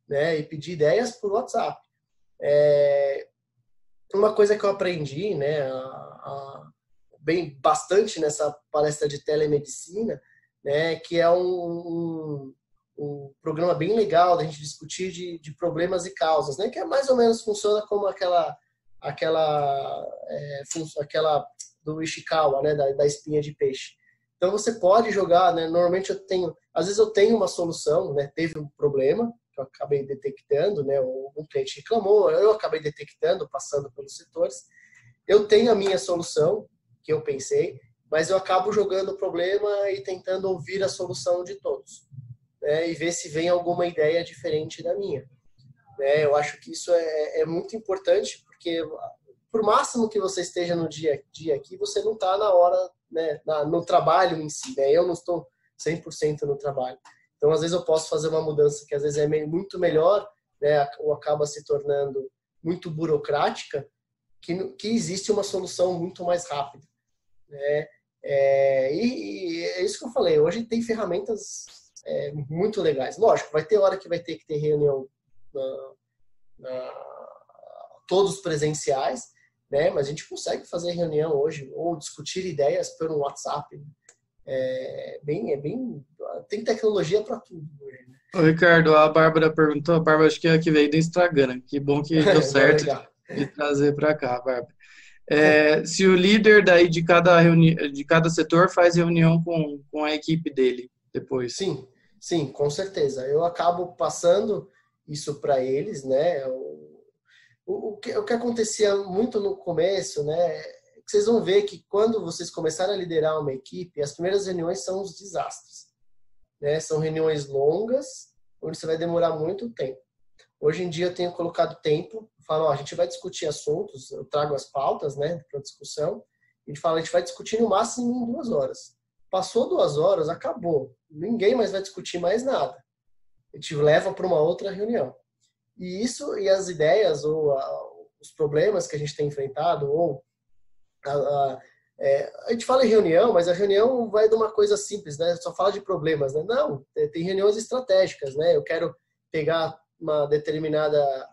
né? E pedir ideias por WhatsApp. Uma coisa que eu aprendi, né, bastante nessa palestra de telemedicina, né, que é um programa bem legal da gente discutir de problemas e causas, né, que mais ou menos funciona como aquela do Ishikawa, né, da espinha de peixe. Então você pode jogar, né, normalmente às vezes eu tenho uma solução, né, teve um problema, que eu acabei detectando, né, um cliente reclamou, eu acabei detectando, passando pelos setores. Eu tenho a minha solução, que eu pensei, mas eu acabo jogando o problema e tentando ouvir a solução de todos, né, e ver se vem alguma ideia diferente da minha. Né, eu acho que isso é muito importante, porque por máximo que você esteja no dia a dia aqui, você não está na hora, né, no trabalho em si, né, eu não estou 100% no trabalho. Então, às vezes eu posso fazer uma mudança que às vezes é muito melhor, né, ou acaba se tornando muito burocrática, que existe uma solução muito mais rápida, né? E é isso que eu falei. Hoje tem ferramentas muito legais. Lógico, vai ter hora que vai ter que ter reunião todos presenciais, né? Mas a gente consegue fazer reunião hoje ou discutir ideias pelo WhatsApp. Tem tecnologia para tudo hoje, né? Ô, Ricardo, a Bárbara perguntou, a Bárbara acho que é a que veio do Instagram, que bom que deu certo de trazer para cá, Bárbara. Se o líder daí de cada setor faz reunião com a equipe dele depois. Sim, com certeza. Eu acabo passando isso para eles, né? O que acontecia muito no começo, né? Vocês vão ver que quando vocês começarem a liderar uma equipe, as primeiras reuniões são os desastres, né? São reuniões longas, onde você vai demorar muito tempo. Hoje em dia eu tenho colocado tempo, falo, a gente vai discutir assuntos, eu trago as pautas, né, para discussão, e a gente vai discutir no máximo em 2 horas. Passou 2 horas, acabou. Ninguém mais vai discutir mais nada. A gente leva para uma outra reunião. E as ideias ou os problemas que a gente tem enfrentado, ou a gente fala em reunião, mas a reunião vai de uma coisa simples, né? Só fala de problemas, né? Não, tem reuniões estratégicas, né? Eu quero pegar uma determinada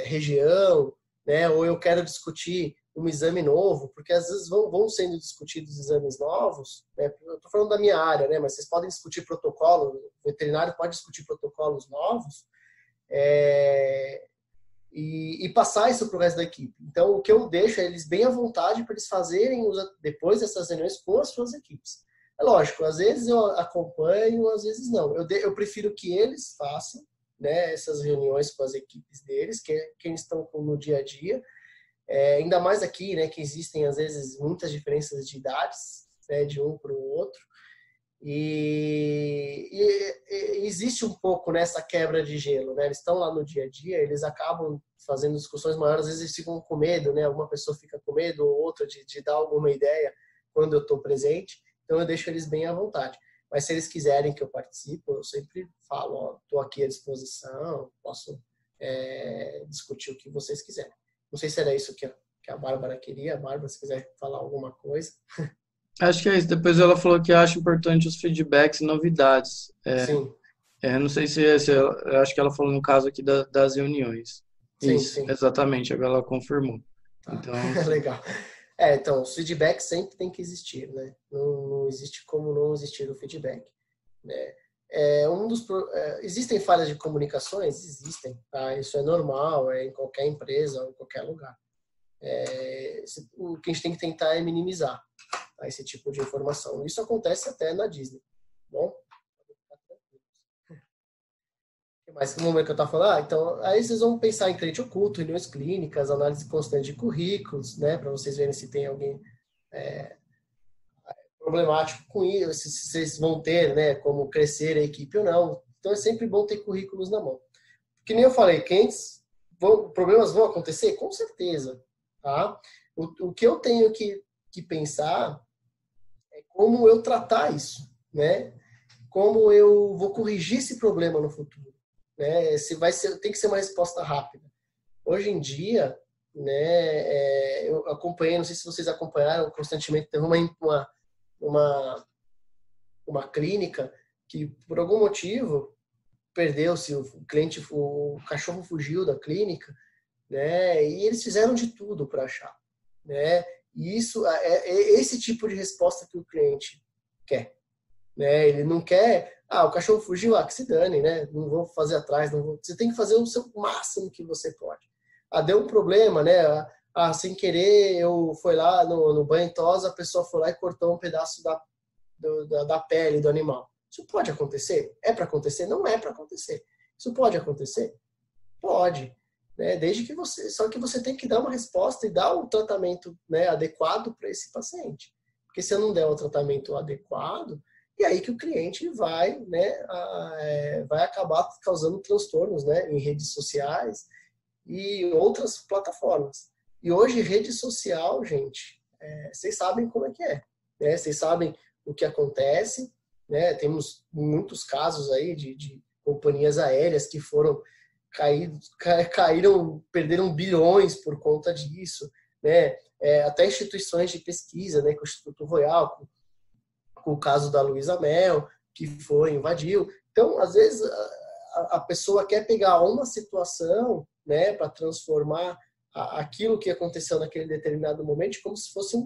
região, né? Ou eu quero discutir um exame novo, porque às vezes vão sendo discutidos exames novos, né? Eu estou falando da minha área, né? Mas vocês podem discutir protocolo, o veterinário pode discutir protocolos novos, e passar isso para o resto da equipe. Então, o que eu deixo é eles bem à vontade para eles fazerem depois dessas reuniões com as suas equipes. É lógico, às vezes eu acompanho, às vezes não. Eu prefiro que eles façam, né, essas reuniões com as equipes deles, que eles estão no dia a dia. Ainda mais aqui, né, que existem, às vezes, muitas diferenças de idades, né, de um para o outro. E existe um pouco nessa quebra de gelo, né? Eles estão lá no dia a dia, eles acabam fazendo discussões maiores, às vezes eles ficam com medo, né? Alguma pessoa fica com medo ou outra de dar alguma ideia quando eu estou presente, então eu deixo eles bem à vontade. Mas se eles quiserem que eu participe, eu sempre falo, ó, estou aqui à disposição, posso discutir o que vocês quiserem. Não sei se era isso que a Bárbara queria. Bárbara, se quiser falar alguma coisa. Acho que é isso. Depois ela falou que acha importante os feedbacks e novidades. Sim, Não sei se eu acho que ela falou no caso aqui das reuniões. sim, Isso, sim. exatamente, agora ela confirmou. Tá. Então, Legal. Então, os feedbacks sempre tem que existir, né? Não existe como não existir o feedback, né? Existem falhas de comunicações? Existem, tá? Isso é normal, em qualquer empresa ou em qualquer lugar. O que a gente tem que tentar é minimizar, tá, esse tipo de informação. Isso acontece até na Disney, bom? Mas no momento que eu estava falando, então, aí vocês vão pensar em cliente oculto, reuniões clínicas, análise constante de currículos, né, para vocês verem se tem alguém problemático com isso, se vocês vão ter, né, como crescer a equipe ou não. Então é sempre bom ter currículos na mão. Que nem eu falei, problemas vão acontecer? Com certeza, tá? O que eu tenho que pensar é como eu tratar isso, né? Como eu vou corrigir esse problema no futuro. Né? Tem que ser uma resposta rápida. Hoje em dia, né, eu acompanhei, não sei se vocês acompanharam constantemente, teve uma clínica que, por algum motivo, perdeu-se, o cachorro fugiu da clínica, né, e eles fizeram de tudo para achar. Né? E isso é esse tipo de resposta que o cliente quer. Né? Ele não quer, o cachorro fugiu, que se dane, né? Não vou fazer atrás, não vou. Você tem que fazer o seu máximo que você pode. Deu um problema, né? Sem querer, eu fui lá no banho tosa, a pessoa foi lá e cortou um pedaço da pele do animal. Isso pode acontecer? É para acontecer? Não é para acontecer. Isso pode acontecer? Pode. Né? Só que você tem que dar uma resposta e dar o tratamento, né, adequado para esse paciente. Porque se eu não der o tratamento adequado, e aí que o cliente vai, né, vai acabar causando transtornos, né, em redes sociais e outras plataformas. E hoje, rede social, gente, vocês sabem como é que é. Né? Vocês sabem o que acontece. Né? Temos muitos casos aí de companhias aéreas que foram caíram, perderam bilhões por conta disso. Né? Até instituições de pesquisa, né, com o Instituto Royal, com o caso da Luísa Mel, que invadiu. Então, às vezes, a pessoa quer pegar uma situação, né, para transformar aquilo que aconteceu naquele determinado momento como se fosse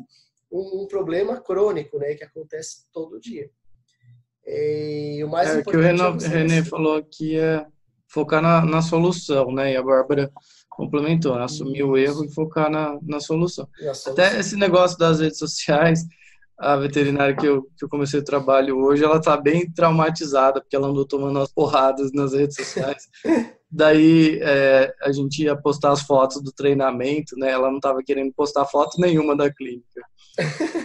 um problema crônico, né, que acontece todo dia. E o mais importante que o René falou que é focar na solução, né, e a Bárbara complementou, assumir o erro e focar na solução. Até esse negócio das redes sociais, a veterinária que eu comecei o trabalho hoje, ela tá bem traumatizada, porque ela andou tomando umas porradas nas redes sociais. Daí a gente ia postar as fotos do treinamento, né? Ela não estava querendo postar foto nenhuma da clínica.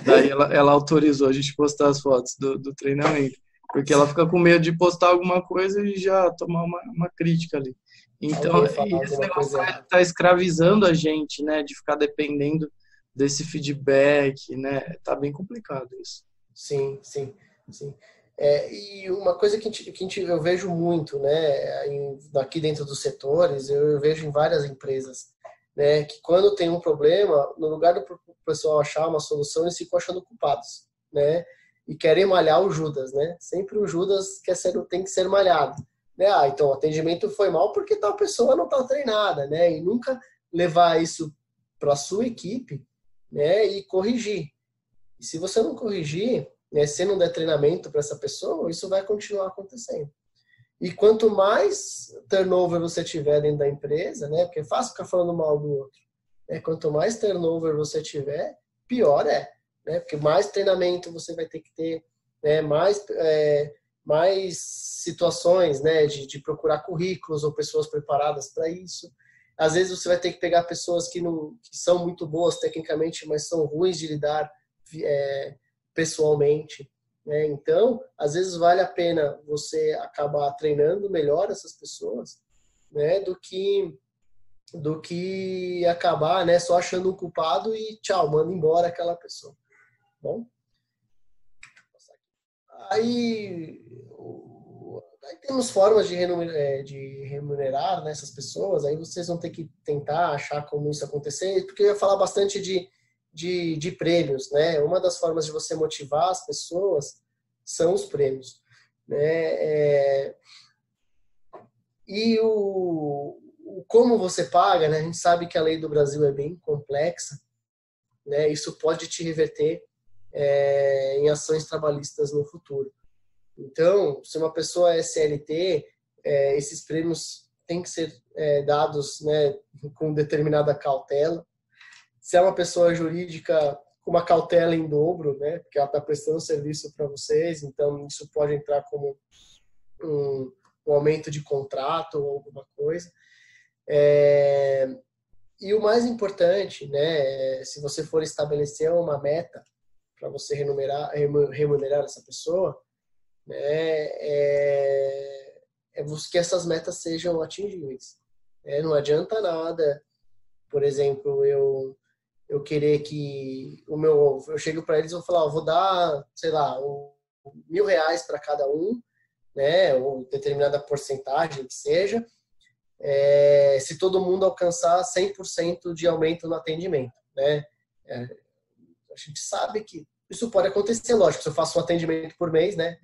Daí ela autorizou a gente postar as fotos do treinamento, porque ela fica com medo de postar alguma coisa e já tomar uma crítica ali. Então, esse negócio tá escravizando a gente, né? De ficar dependendo desse feedback, né? Tá bem complicado isso. Sim. E uma coisa que eu vejo muito, né, aqui dentro dos setores, eu vejo em várias empresas, né, que quando tem um problema, no lugar do pessoal achar uma solução, eles ficam achando culpados, né, e querem malhar o Judas, né, sempre o Judas tem que ser malhado, né, então o atendimento foi mal porque tal pessoa não está treinada, né, e nunca levar isso para a sua equipe, né, e corrigir. E se você não corrigir, né, se não der treinamento para essa pessoa, isso vai continuar acontecendo. E quanto mais turnover você tiver dentro da empresa, né, porque é fácil ficar falando mal do outro, né, quanto mais turnover você tiver, pior é, né, porque mais treinamento você vai ter que ter, né, mais situações, né, de procurar currículos ou pessoas preparadas para isso. Às vezes você vai ter que pegar pessoas que são muito boas tecnicamente, mas são ruins de lidar pessoalmente, né? Então, às vezes vale a pena você acabar treinando melhor essas pessoas, né? Do que acabar, né, só achando um culpado e tchau, manda embora aquela pessoa. Bom, Aí temos formas de remunerar, né, essas pessoas. Aí vocês vão ter que tentar achar como isso acontecer, porque eu ia falar bastante de prêmios, né? Uma das formas de você motivar as pessoas são os prêmios, né? E como você paga, né? A gente sabe que a lei do Brasil é bem complexa, né? Isso pode te reverter em ações trabalhistas no futuro. Então, se uma pessoa é CLT, esses prêmios têm que ser dados, né, com determinada cautela. Se é uma pessoa jurídica, com uma cautela em dobro, né, porque ela está prestando serviço para vocês, então isso pode entrar como um aumento de contrato ou alguma coisa. E o mais importante, né, se você for estabelecer uma meta para você remunerar essa pessoa, né, que essas metas sejam atingíveis. Não adianta nada, por exemplo, eu querer que eu chego para eles e vou falar, vou dar, sei lá, R$1.000 para cada um, né, ou determinada porcentagem que seja, se todo mundo alcançar 100% de aumento no atendimento, né? A gente sabe que isso pode acontecer, lógico, se eu faço um atendimento por mês, né?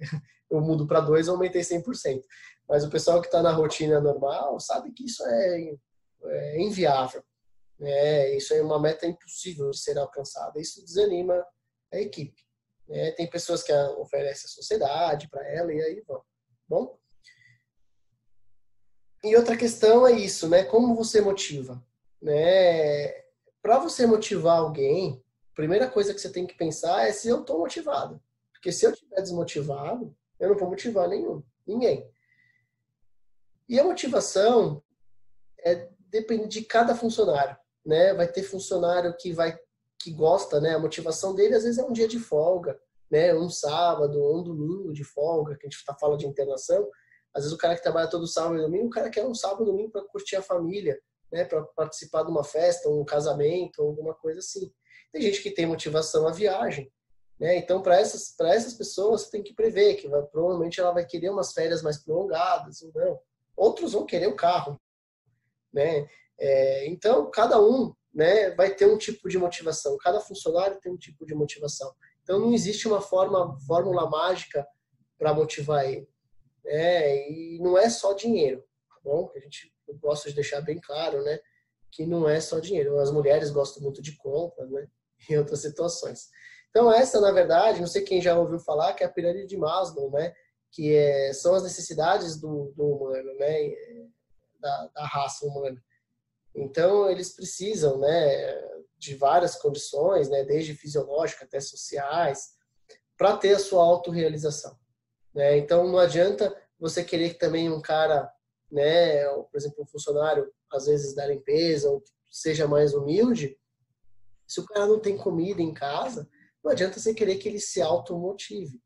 Eu mudo para 2, eu aumentei 100%. Mas o pessoal que está na rotina normal sabe que isso é inviável. Isso é uma meta impossível de ser alcançada. Isso desanima a equipe. Tem pessoas que oferecem a sociedade para ela e aí vão. Bom? E outra questão é isso, né? Como você motiva? Para você motivar alguém, a primeira coisa que você tem que pensar é se eu estou motivado. Porque se eu estiver desmotivado, eu não vou motivar ninguém. E a motivação depende de cada funcionário, né? Vai ter funcionário que gosta, né? A motivação dele às vezes é um dia de folga, né? Um sábado, um domingo de folga, que a gente fala de internação. Às vezes o cara que trabalha todo sábado e domingo, o cara quer um sábado e domingo para curtir a família, né? Para participar de uma festa, um casamento, alguma coisa assim. Tem gente que tem motivação à viagem, né? Então, para essas pessoas, você tem que prever que provavelmente ela vai querer umas férias mais prolongadas, ou não. Outros vão querer o carro, né? Então, cada um, né, vai ter um tipo de motivação. Cada funcionário tem um tipo de motivação. Então, não existe uma fórmula mágica para motivar ele. E não é só dinheiro, tá bom? Eu gosto de deixar bem claro, né, que não é só dinheiro. As mulheres gostam muito de compras, né, em outras situações. Então, essa, na verdade, não sei quem já ouviu falar, que é a pirâmide de Maslow, né, que são as necessidades do humano, né, da raça humana. Então, eles precisam, né, de várias condições, né, desde fisiológicas até sociais, para ter a sua autorrealização. Né? Então, não adianta você querer que também um cara, né, por exemplo, um funcionário, às vezes, da limpeza, ou que seja mais humilde, se o cara não tem comida em casa, não adianta você querer que ele se automotive,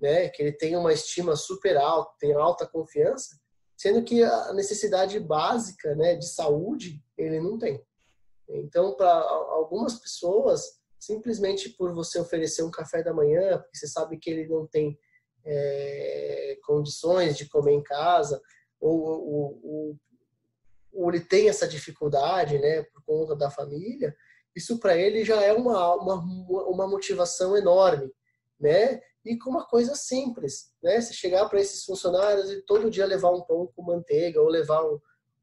né? Que ele tenha uma estima super alta, tenha alta confiança, sendo que a necessidade básica, né, de saúde ele não tem. Então, para algumas pessoas, simplesmente por você oferecer um café da manhã, porque você sabe que ele não tem condições de comer em casa, ou ele tem essa dificuldade, né, por conta da família, isso para ele já é uma motivação enorme, né? E com uma coisa simples, né? Se chegar para esses funcionários e todo dia levar um pão com manteiga ou levar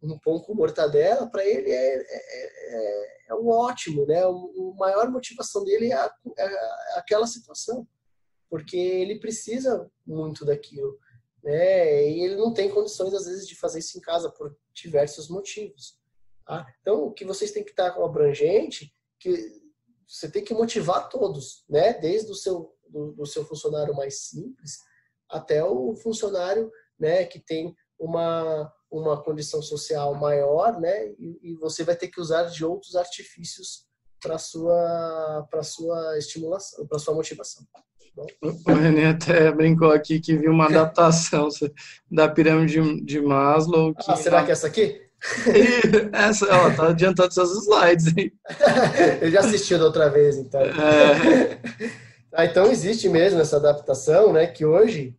um pão com mortadela, para ele é um ótimo, né? A maior motivação dele é aquela situação, porque ele precisa muito daquilo, né? E ele não tem condições, às vezes, de fazer isso em casa por diversos motivos. Tá? Então, o que vocês têm que estar abrangente, que você tem que motivar todos, né? Desde do seu funcionário mais simples até o funcionário, né, que tem uma condição social maior, né? E você vai ter que usar de outros artifícios para sua estimulação, para sua motivação. O René até brincou aqui que viu uma adaptação da pirâmide de Maslow. Será que é essa aqui? Essa, ó, tá adiantando seus slides, hein? Eu já assisti da outra vez, então. Então existe mesmo essa adaptação, né? Que hoje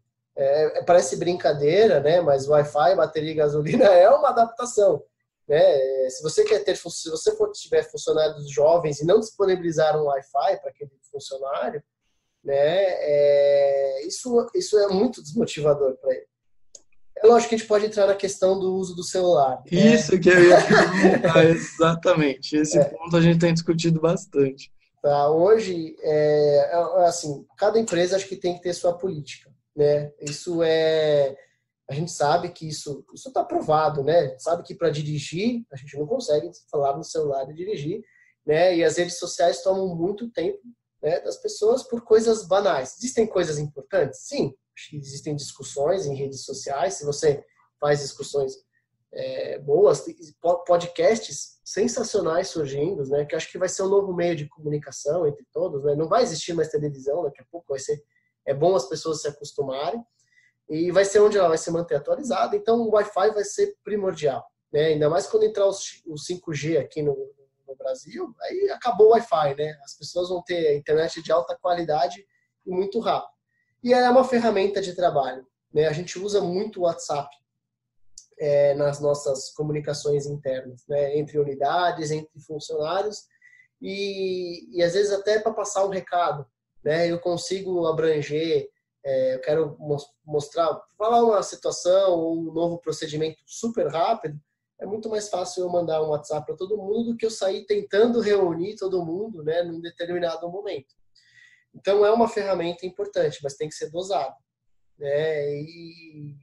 parece brincadeira, né? Mas Wi-Fi, bateria e gasolina é uma adaptação, né? Se você tiver funcionários jovens e não disponibilizar um Wi-Fi para aquele funcionário, né? Isso é muito desmotivador para ele. É lógico que a gente pode entrar na questão do uso do celular. Isso que eu ia perguntar, exatamente. Esse ponto a gente tem discutido bastante. Tá, hoje, assim, cada empresa acho que tem que ter sua política, né? A gente sabe que isso está provado, né? Sabe que para dirigir, a gente não consegue falar no celular e dirigir, né? E as redes sociais tomam muito tempo, né, das pessoas por coisas banais. Existem coisas importantes? Sim. Existem discussões em redes sociais, se você faz discussões boas, podcasts sensacionais surgindo, né, que acho que vai ser um novo meio de comunicação entre todos, né, não vai existir mais televisão, daqui a pouco é bom as pessoas se acostumarem, e vai ser onde ela vai se manter atualizada, então o Wi-Fi vai ser primordial, né, ainda mais quando entrar o 5G aqui no Brasil, aí acabou o Wi-Fi, né, as pessoas vão ter internet de alta qualidade e muito rápido. E é uma ferramenta de trabalho, né? A gente usa muito o WhatsApp nas nossas comunicações internas, né? Entre unidades, entre funcionários e às vezes até para passar um recado, né? Eu consigo abranger, eu quero falar uma situação ou um novo procedimento super rápido, é muito mais fácil eu mandar um WhatsApp para todo mundo do que eu sair tentando reunir todo mundo, né? Num determinado momento. Então, é uma ferramenta importante, mas tem que ser dosada, né? E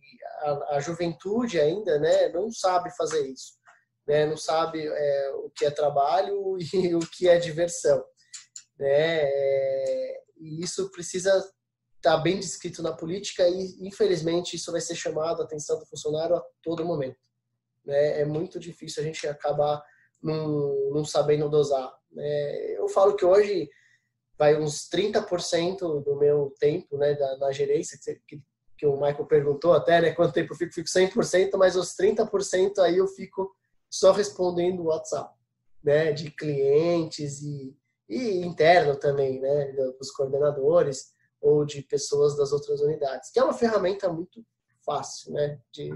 a juventude ainda, né, não sabe fazer isso, né? Não sabe o que é trabalho e o que é diversão, né? E isso precisa estar bem descrito na política e, infelizmente, isso vai ser chamado a atenção do funcionário a todo momento, né? É muito difícil a gente acabar não sabendo dosar, né? Eu falo que hoje vai uns 30% do meu tempo, né, na gerência, que o Michael perguntou até, né, quanto tempo eu fico 100%, mas os 30% aí eu fico só respondendo o WhatsApp, né, de clientes e interno também, né, dos coordenadores ou de pessoas das outras unidades, que é uma ferramenta muito fácil, né, de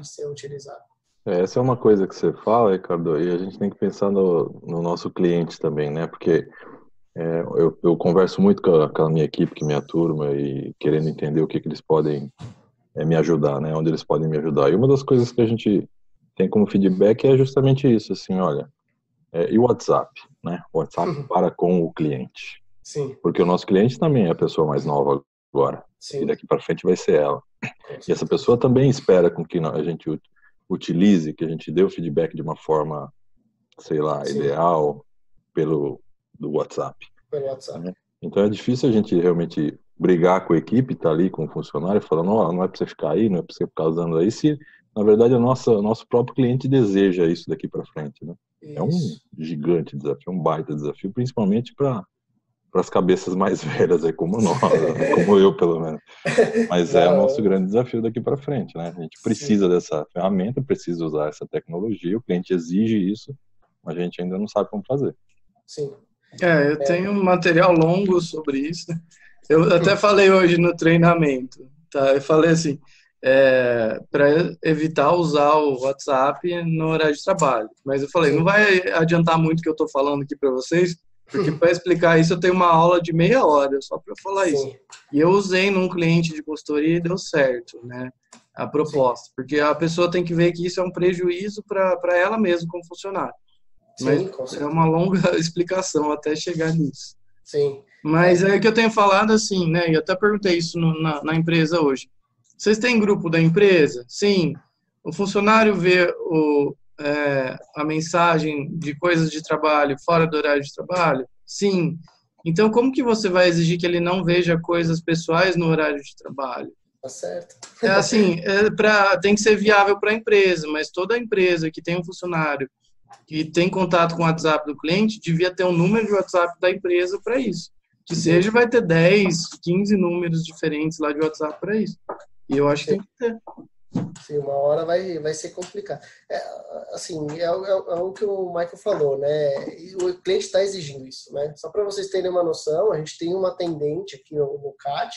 ser utilizada. Essa é uma coisa que você fala, Ricardo, e a gente tem que pensar no nosso cliente também, né, porque eu converso muito com a minha equipe, com a minha turma, e querendo entender o que eles podem me ajudar, né? Onde eles podem me ajudar. E uma das coisas que a gente tem como feedback é justamente isso, assim, olha, e o WhatsApp, né? O WhatsApp para com o cliente. Sim. Porque o nosso cliente também é a pessoa mais nova agora. Sim. E daqui para frente vai ser ela. E essa pessoa também espera com que a gente utilize, que a gente dê o feedback de uma forma, sei lá, Sim. ideal, do WhatsApp. Pelo WhatsApp. Né? Então é difícil a gente realmente brigar com a equipe, tá ali com o funcionário, falando, não é para você ficar aí, não é para você ficar usando aí, se na verdade o nosso próprio cliente deseja isso daqui para frente, né? Isso. É um gigante desafio, um baita desafio, principalmente para as cabeças mais velhas aí, como nós, né? Como eu pelo menos. Mas é o nosso grande desafio daqui para frente, né? A gente precisa Sim. dessa ferramenta, precisa usar essa tecnologia, o cliente exige isso, mas a gente ainda não sabe como fazer. Sim. Eu tenho um material longo sobre isso. Eu até falei hoje no treinamento, tá? Eu falei assim, para evitar usar o WhatsApp no horário de trabalho. Mas eu falei, não vai adiantar muito o que eu estou falando aqui para vocês, porque para explicar isso eu tenho uma aula de meia hora só para falar isso. E eu usei num cliente de consultoria e deu certo, né? A proposta. Porque a pessoa tem que ver que isso é um prejuízo para ela mesma como funcionário. Mas é uma longa explicação até chegar nisso. Sim. Mas é que eu tenho falado assim, né? Eu até perguntei isso na empresa hoje. Vocês têm grupo da empresa? Sim. O funcionário vê a mensagem de coisas de trabalho fora do horário de trabalho? Sim. Então, como que você vai exigir que ele não veja coisas pessoais no horário de trabalho? Tá certo. Tem que ser viável para a empresa, mas toda empresa que tem um funcionário que tem contato com o WhatsApp do cliente, devia ter um número de WhatsApp da empresa para isso. Que seja, vai ter 10, 15 números diferentes lá de WhatsApp para isso. E eu acho que tem que ter. Sim, uma hora vai ser complicado. Assim, é o que o Michael falou, né? E o cliente está exigindo isso, né? Só para vocês terem uma noção, a gente tem uma atendente aqui no CAT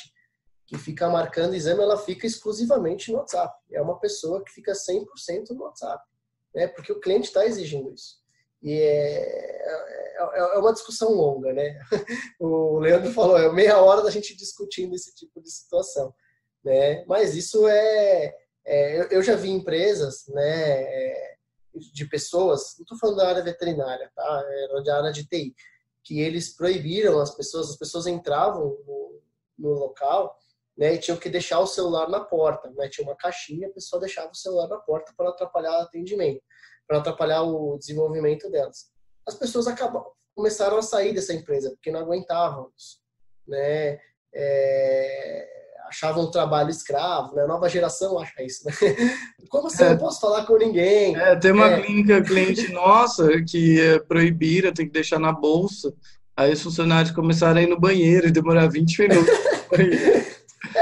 que fica marcando exame, ela fica exclusivamente no WhatsApp. É uma pessoa que fica 100% no WhatsApp, né? Porque o cliente está exigindo isso. E é uma discussão longa, né? O Leandro falou, é meia hora da gente discutindo esse tipo de situação, né? Mas isso eu já vi empresas, né, de pessoas, não estou falando da área veterinária, tá? Era da área de TI, que eles proibiram as pessoas entravam no local, né, e tinham que deixar o celular na porta, né? Tinha uma caixinha, a pessoa deixava o celular na porta para atrapalhar o atendimento, para atrapalhar o desenvolvimento delas. As pessoas começaram a sair dessa empresa, porque não aguentavam isso, né? Achavam o trabalho escravo, né? A nova geração acha isso, né? Como assim? Eu não posso falar com ninguém. Tem uma clínica cliente nossa que proibiram, tem que deixar na bolsa. Aí os funcionários começaram a ir no banheiro e demorar 20 minutos.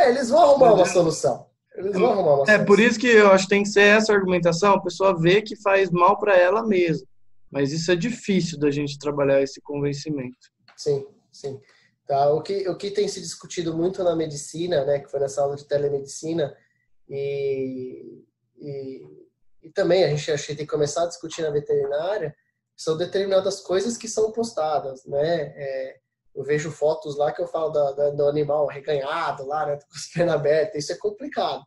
Eles vão arrumar uma solução. Eles vão arrumar uma solução. Por isso que eu acho que tem que ser essa argumentação, a pessoa vê que faz mal para ela mesma. Mas isso é difícil da gente trabalhar esse convencimento. Sim, sim. Tá, o que tem se discutido muito na medicina, né, que foi nessa aula de telemedicina, e também a gente tem que começar a discutir na veterinária, são determinadas coisas que são postadas, né? Eu vejo fotos lá que eu falo do animal reganhado lá, né, com as pernas abertas, isso é complicado,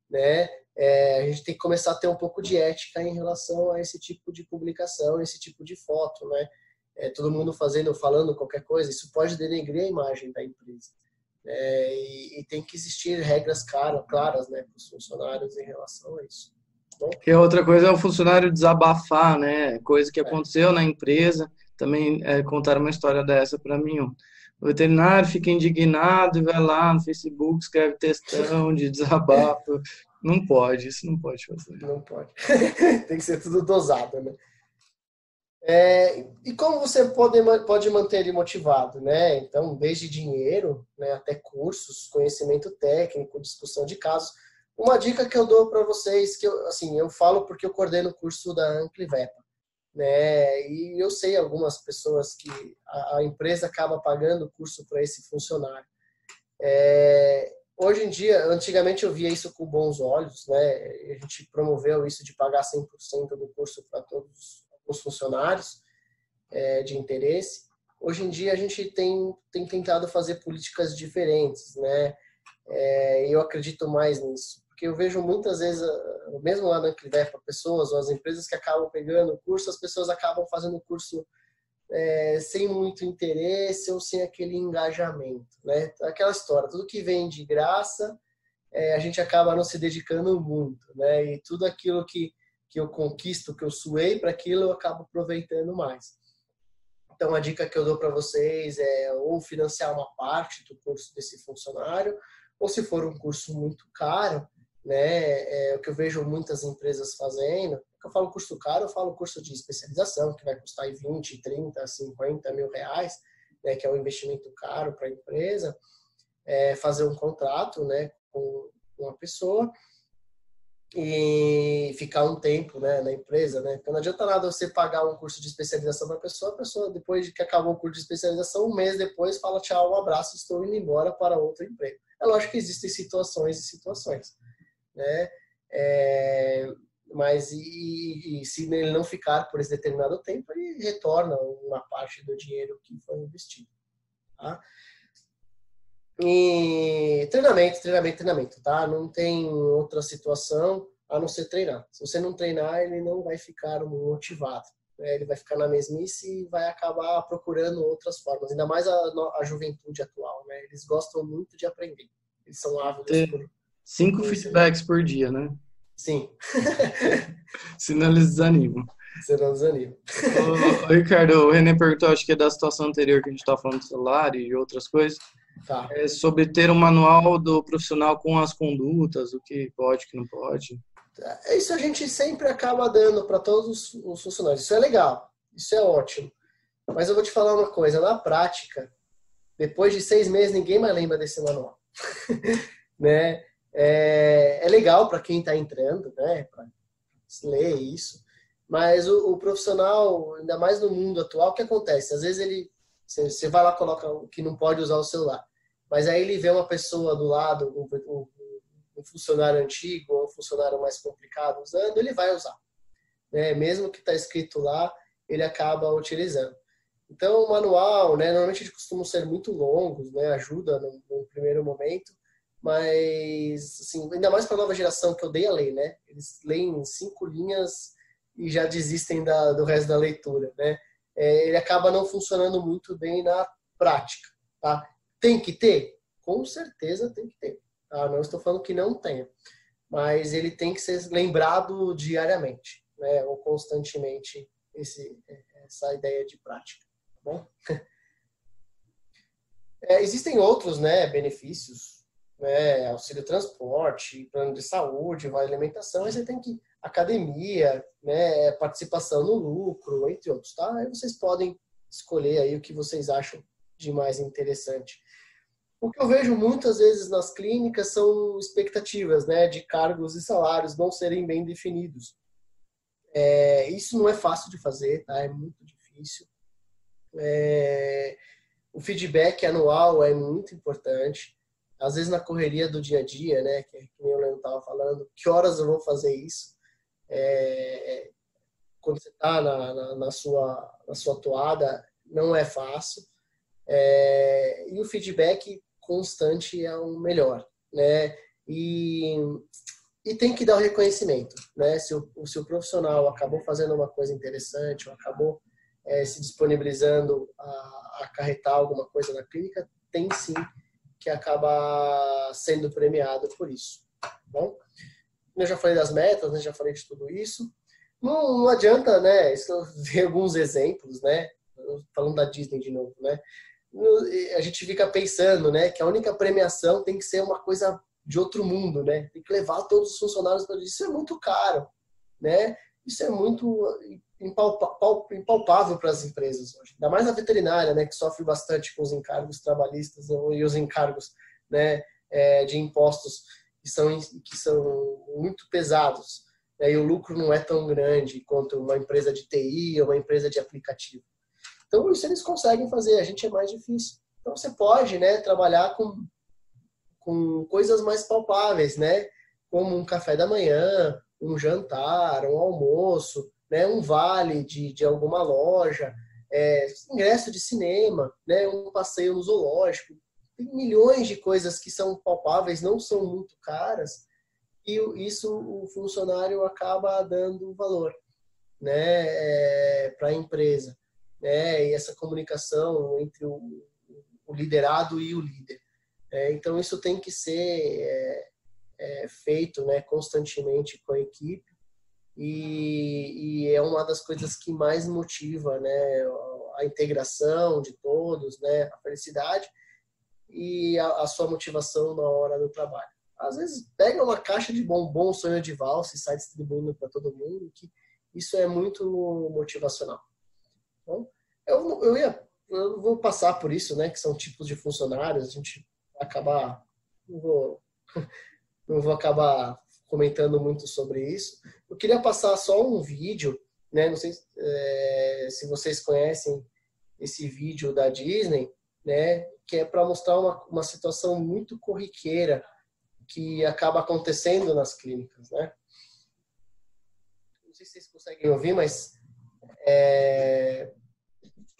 né? A gente tem que começar a ter um pouco de ética em relação a esse tipo de publicação, esse tipo de foto, né? Todo mundo falando qualquer coisa, isso pode denegrir a imagem da empresa. E tem que existir regras claras, né, para os funcionários em relação a isso. Bom? E outra coisa é o funcionário desabafar, né? Coisa que aconteceu na empresa. Também contaram uma história dessa para mim. O veterinário fica indignado e vai lá no Facebook, escreve textão de desabafo. Não pode, isso não pode fazer. Não pode. Tem que ser tudo dosado, né? E como você pode manter ele motivado, né? Então, desde dinheiro, né, até cursos, conhecimento técnico, discussão de casos. Uma dica que eu dou para vocês, que eu falo porque eu coordeno o curso da Anclivepa, né? E eu sei algumas pessoas que a empresa acaba pagando o curso para esse funcionário. Hoje em dia, antigamente eu via isso com bons olhos, né? A gente promoveu isso de pagar 100% do curso para todos os funcionários de interesse. Hoje em dia a gente tem tentado fazer políticas diferentes, né? Eu acredito mais nisso, porque eu vejo muitas vezes, mesmo lá na Anclivepa, pessoas ou as empresas que acabam pegando o curso, as pessoas acabam fazendo o curso sem muito interesse ou sem aquele engajamento, né? Aquela história, tudo que vem de graça, a gente acaba não se dedicando muito, né? E tudo aquilo que eu conquisto, que eu suei para aquilo, eu acabo aproveitando mais. Então, a dica que eu dou para vocês é ou financiar uma parte do curso desse funcionário, ou se for um curso muito caro, né, o que eu vejo muitas empresas fazendo, eu falo curso caro, eu falo curso de especialização, que vai custar 20, 30, 50 mil reais, né, que é um investimento caro para a empresa, fazer um contrato, né, com uma pessoa, e ficar um tempo, né, na empresa, né? Porque não adianta nada você pagar um curso de especialização para a pessoa, depois de que acabou o curso de especialização, um mês depois fala tchau, um abraço, estou indo embora para outro emprego. É lógico que existem situações e situações, né? Mas se ele não ficar por esse determinado tempo, ele retorna uma parte do dinheiro que foi investido, tá? E treinamento, tá? Não tem outra situação a não ser treinar. Se você não treinar, ele não vai ficar motivado, né? Ele vai ficar na mesmice e vai acabar procurando outras formas. Ainda mais a juventude atual, né? Eles gostam muito de aprender. Eles são ávidos por 5 feedbacks por dia, né? Sim. Senão eles desanimam. Senão desanima. Ô, Ricardo, o René perguntou, acho que é da situação anterior que a gente estava falando do celular e outras coisas. Tá. Sobre ter um manual do profissional com as condutas, o que pode, o que não pode. Isso a gente sempre acaba dando para todos os funcionários. Isso é legal, isso é ótimo. Mas eu vou te falar uma coisa, na prática, depois de 6 meses, ninguém mais lembra desse manual. Né? É legal para quem está entrando, né? Para ler isso. Mas o profissional, ainda mais no mundo atual, o que acontece? Às vezes você vai lá e coloca que não pode usar o celular. Mas aí ele vê uma pessoa do lado, um funcionário antigo ou um funcionário mais complicado usando, ele vai usar. Né? Mesmo que está escrito lá, ele acaba utilizando. Então, o manual, né, normalmente eles costumam ser muito longos, né, ajuda no primeiro momento, mas assim, ainda mais para a nova geração que odeia ler, né? Eles leem 5 linhas e já desistem do resto da leitura, né? Ele acaba não funcionando muito bem na prática, tá? Tem que ter? Com certeza tem que ter. Tá? Não estou falando que não tenha, mas ele tem que ser lembrado diariamente, né? Ou constantemente essa ideia de prática. Tá bom? Existem outros, né, benefícios, né? Auxílio transporte, plano de saúde, vale alimentação, aí você tem que academia, né, participação no lucro, entre outros, tá? Aí vocês podem escolher aí o que vocês acham de mais interessante. O que eu vejo muitas vezes nas clínicas são expectativas, né, de cargos e salários não serem bem definidos. Isso não é fácil de fazer, tá? É muito difícil. O feedback anual é muito importante. Às vezes na correria do dia a dia, né, que nem o Leandro estava falando, que horas eu vou fazer isso? Quando você está na sua toada, não é fácil. E o feedback constante é o melhor, né? E tem que dar o reconhecimento, né? Se o profissional acabou fazendo uma coisa interessante, ou acabou se disponibilizando a acarretar alguma coisa na clínica, tem sim que acabar sendo premiado por isso. Tá bom? Eu já falei das metas, né? Já falei de tudo isso. Não adianta, né? Eu vi alguns exemplos, né? Falando da Disney de novo, né? A gente fica pensando, né, que a única premiação tem que ser uma coisa de outro mundo, né? Tem que levar todos os funcionários para isso. É muito caro, né? Isso é muito impalpável para as empresas hoje. Ainda mais a veterinária, né, que sofre bastante com os encargos trabalhistas e os encargos, né, de impostos que são muito pesados, né? E o lucro não é tão grande quanto uma empresa de TI ou uma empresa de aplicativo. Então, isso eles conseguem fazer, a gente é mais difícil. Então, você pode, né, trabalhar com coisas mais palpáveis, né, como um café da manhã, um jantar, um almoço, né, um vale de alguma loja, ingresso de cinema, né, um passeio no zoológico. Tem milhões de coisas que são palpáveis, não são muito caras, e isso o funcionário acaba dando valor, né, para a empresa. E essa comunicação entre o liderado e o líder. Então, isso tem que ser feito, né, constantemente com a equipe e é uma das coisas que mais motiva, né, a integração de todos, né, a felicidade e a sua motivação na hora do trabalho. Às vezes, pega uma caixa de bombom, sonho de valsa e sai distribuindo para todo mundo, que isso é muito motivacional. Então, eu vou passar por isso, né? Que são tipos de funcionários. A gente vai acabar, não vou acabar comentando muito sobre isso. Eu queria passar só um vídeo, né? Não sei se vocês conhecem esse vídeo da Disney, né? Que é para mostrar uma situação muito corriqueira que acaba acontecendo nas clínicas, né? Não sei se vocês conseguem ouvir, mas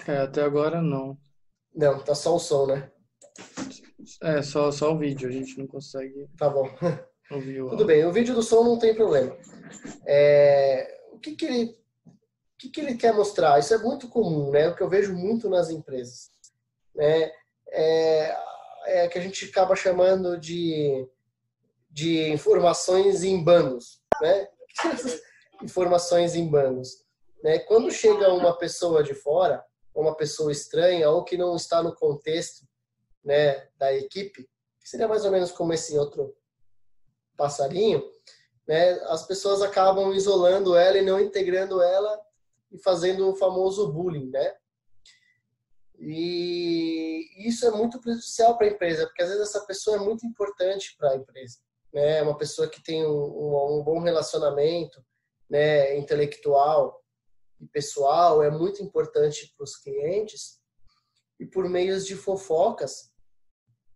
até agora não. Não, tá só o som, né? Só o vídeo, a gente não consegue. Tá bom. Ouvir o Tudo bem, o vídeo do som não tem problema. O que ele quer mostrar? Isso é muito comum, né? O que eu vejo muito nas empresas, né? Que a gente acaba chamando de informações em bandos, né? Informações em bandos, né? Quando chega uma pessoa de fora, uma pessoa estranha ou que não está no contexto, né, da equipe, que seria mais ou menos como esse outro passarinho, né, as pessoas acabam isolando ela e não integrando ela e fazendo o famoso bullying, né? E isso é muito prejudicial para a empresa, porque às vezes essa pessoa é muito importante para a empresa, né, uma pessoa que tem um bom relacionamento, né, intelectual e pessoal, é muito importante para os clientes. E por meios de fofocas,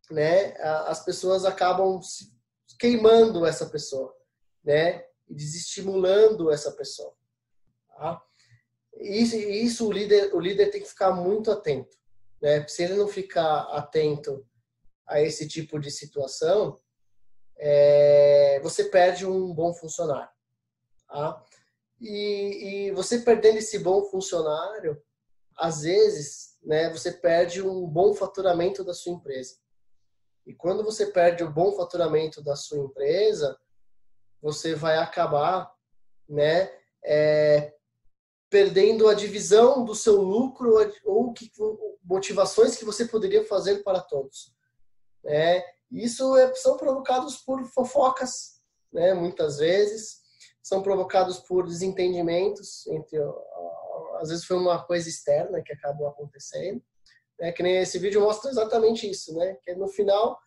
né, as pessoas acabam queimando essa pessoa, né, e desestimulando essa pessoa. Tá? Isso o líder tem que ficar muito atento, né? Se ele não ficar atento a esse tipo de situação, você perde um bom funcionário. Tá? E você perdendo esse bom funcionário, às vezes, né, você perde um bom faturamento da sua empresa. E quando você perde o bom faturamento da sua empresa, você vai acabar, né, perdendo a divisão do seu lucro ou motivações que você poderia fazer para todos. Isso são provocados por fofocas, né, muitas vezes. São provocados por desentendimentos às vezes foi uma coisa externa que acabou acontecendo, né? Que nem esse vídeo mostra exatamente isso, né? Que no final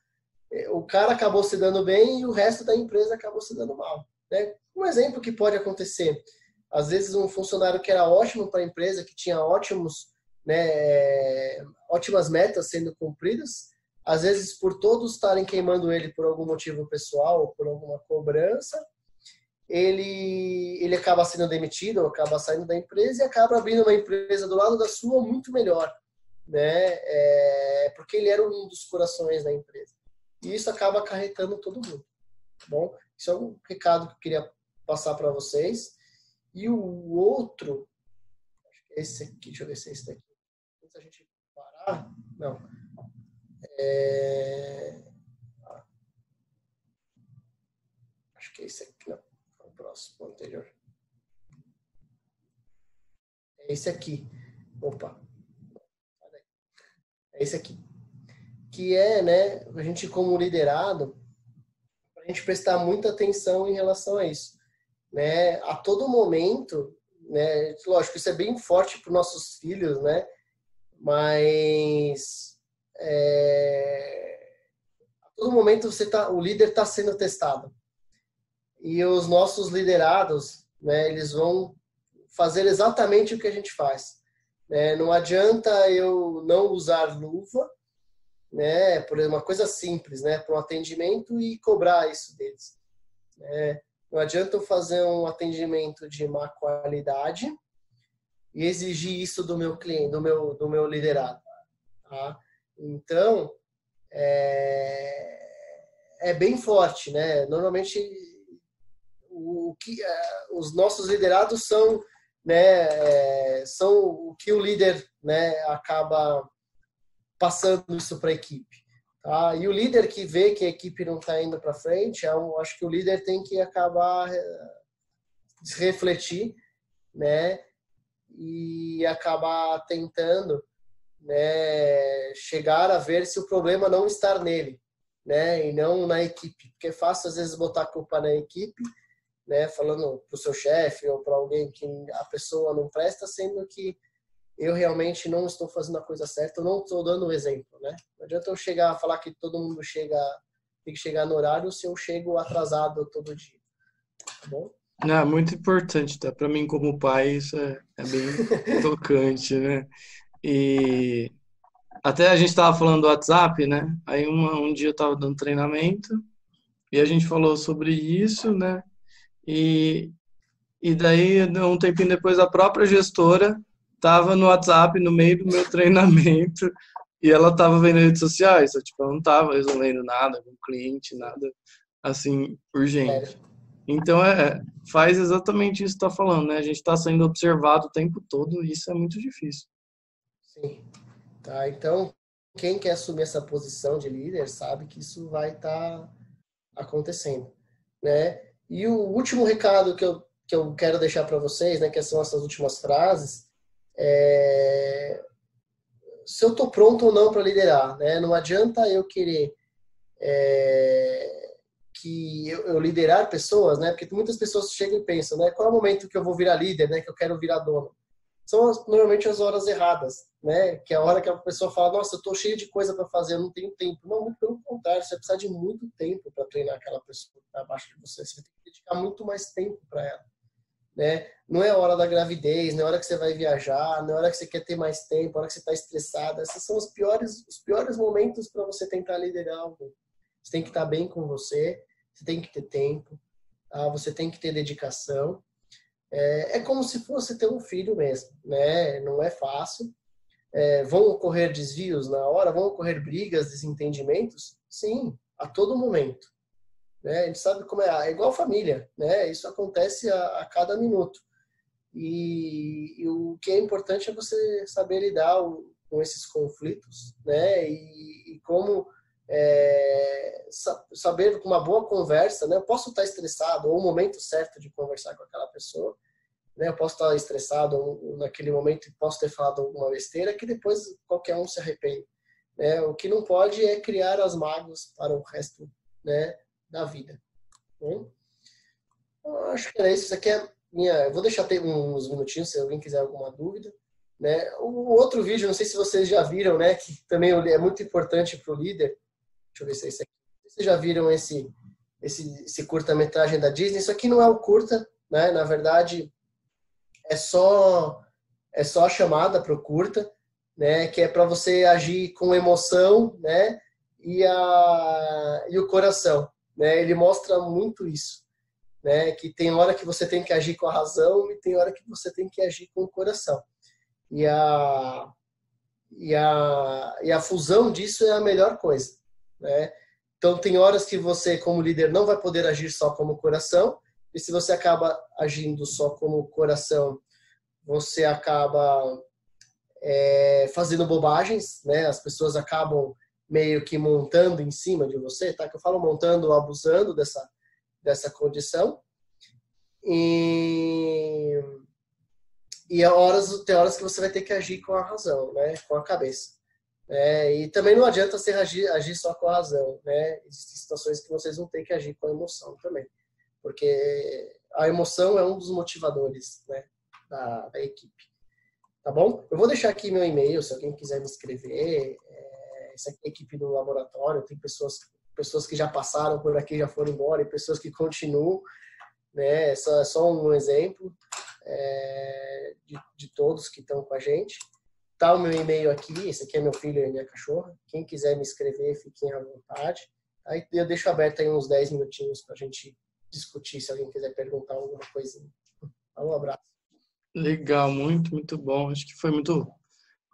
o cara acabou se dando bem e o resto da empresa acabou se dando mal, né? Um exemplo que pode acontecer, às vezes um funcionário que era ótimo para a empresa, que tinha ótimas metas sendo cumpridas, às vezes por todos estarem queimando ele por algum motivo pessoal ou por alguma cobrança, ele acaba sendo demitido ou acaba saindo da empresa e acaba abrindo uma empresa do lado da sua muito melhor, né? Porque ele era um dos corações da empresa. E isso acaba acarretando todo mundo. Tá bom? Isso é um recado que eu queria passar para vocês. E o outro, acho que é esse aqui, deixa eu ver se é esse daqui. Antes da gente parar, não. Acho que é esse aqui, não. Próximo, anterior. É esse aqui. Opa. É esse aqui. Que né, a gente como liderado, a gente prestar muita atenção em relação a isso. Né? A todo momento, né, lógico, isso é bem forte para os nossos filhos, né? Mas a todo momento o líder está sendo testado. E os nossos liderados, né, eles vão fazer exatamente o que a gente faz. Né? Não adianta eu não usar luva, né, por uma coisa simples, né, para um atendimento e cobrar isso deles. Não adianta eu fazer um atendimento de má qualidade e exigir isso do meu cliente, do meu liderado. Tá? Então, é bem forte, né? Normalmente os nossos liderados são, né, são o que o líder, né, acaba passando isso para a equipe. Tá? E o líder que vê que a equipe não está indo para frente, acho que o líder tem que acabar refletir, né, e acabar tentando, né, chegar a ver se o problema não está nele, né, e não na equipe. Porque é fácil às vezes botar a culpa na equipe, né, falando para o seu chefe ou para alguém que a pessoa não presta, sendo que eu realmente não estou fazendo a coisa certa, eu não estou dando o exemplo, né? Não adianta eu chegar a falar que todo mundo tem que chegar no horário se eu chego atrasado todo dia, tá bom? Não, muito importante, tá? Para mim como pai isso é bem tocante, né? E até a gente estava falando do WhatsApp, né? Aí um dia eu estava dando treinamento e a gente falou sobre isso, né? E daí, um tempinho depois, a própria gestora estava no WhatsApp no meio do meu treinamento e ela estava vendo redes sociais, tipo, ela não estava resolvendo nada com o cliente, nada assim urgente. Então, faz exatamente isso que você está falando, né? A gente está sendo observado o tempo todo e isso é muito difícil. Sim. Tá, então, quem quer assumir essa posição de líder sabe que isso vai estar acontecendo, né? E o último recado que eu quero deixar para vocês, né, que são essas últimas frases, se eu estou pronto ou não para liderar, né? Não adianta eu querer que eu liderar pessoas, né? Porque muitas pessoas chegam e pensam, né? Qual é o momento que eu vou virar líder, né? Que eu quero virar dono. são normalmente as horas erradas, né? Que é a hora que a pessoa fala, nossa, eu tô cheio de coisa para fazer, eu não tenho tempo. Não, muito pelo contrário, você vai precisar de muito tempo para treinar aquela pessoa que está abaixo de você. Você vai ter que dedicar muito mais tempo para ela, né? Não é a hora da gravidez, não é a hora que você vai viajar, não é a hora que você quer ter mais tempo, a hora que você está estressado. Esses são os piores momentos para você tentar liderar algo. Você tem que estar bem com você tem que ter tempo, tá? Você tem que ter dedicação. É como se fosse ter um filho mesmo, né? Não é fácil. Vão ocorrer desvios na hora, vão ocorrer brigas, desentendimentos? Sim, a todo momento. Né? A gente sabe como é igual família, né? Isso acontece a cada minuto. E o que é importante é você saber lidar com esses conflitos, né? E como saber com uma boa conversa, né? Eu posso estar estressado, ou o momento certo de conversar com aquela pessoa, né? Eu posso estar estressado naquele momento e posso ter falado alguma besteira que depois qualquer um se arrepende, né? O que não pode é criar as mágoas para o resto, né, da vida. Bom, eu acho que era isso. Isso aqui é eu vou deixar ter uns minutinhos se alguém quiser alguma dúvida, né? O outro vídeo, não sei se vocês já viram, né, que também é muito importante para o líder. Deixa eu ver se é esse aqui. Vocês já viram esse curta-metragem da Disney? Isso aqui não é o curta, né? Na verdade, é só a chamada para o curta, né? Que é para você agir com emoção, né? E o coração, né? Ele mostra muito isso, né? Que tem hora que você tem que agir com a razão e tem hora que você tem que agir com o coração. E a fusão disso é a melhor coisa, né? Então, tem horas que você, como líder, não vai poder agir só como coração, e se você acaba agindo só como coração, você acaba fazendo bobagens, né? As pessoas acabam meio que montando em cima de você, tá? Que eu falo montando, abusando dessa condição. E tem horas que você vai ter que agir com a razão, né? Com a cabeça. E também não adianta você agir só com a razão, né? Existem situações que vocês vão ter que agir com a emoção também, porque a emoção é um dos motivadores, né, da equipe. Tá bom? Eu vou deixar aqui meu e-mail, se alguém quiser me escrever. Essa aqui é a equipe do laboratório, tem pessoas que já passaram por aqui, já foram embora, e pessoas que continuam, né? É só um exemplo de todos que estão com a gente. Tá o meu e-mail aqui, esse aqui é meu filho e minha cachorra. Quem quiser me escrever, fiquem à vontade. Aí eu deixo aberto aí uns 10 minutinhos para a gente discutir, se alguém quiser perguntar alguma coisinha. Um abraço. Legal, muito, muito bom. Acho que foi muito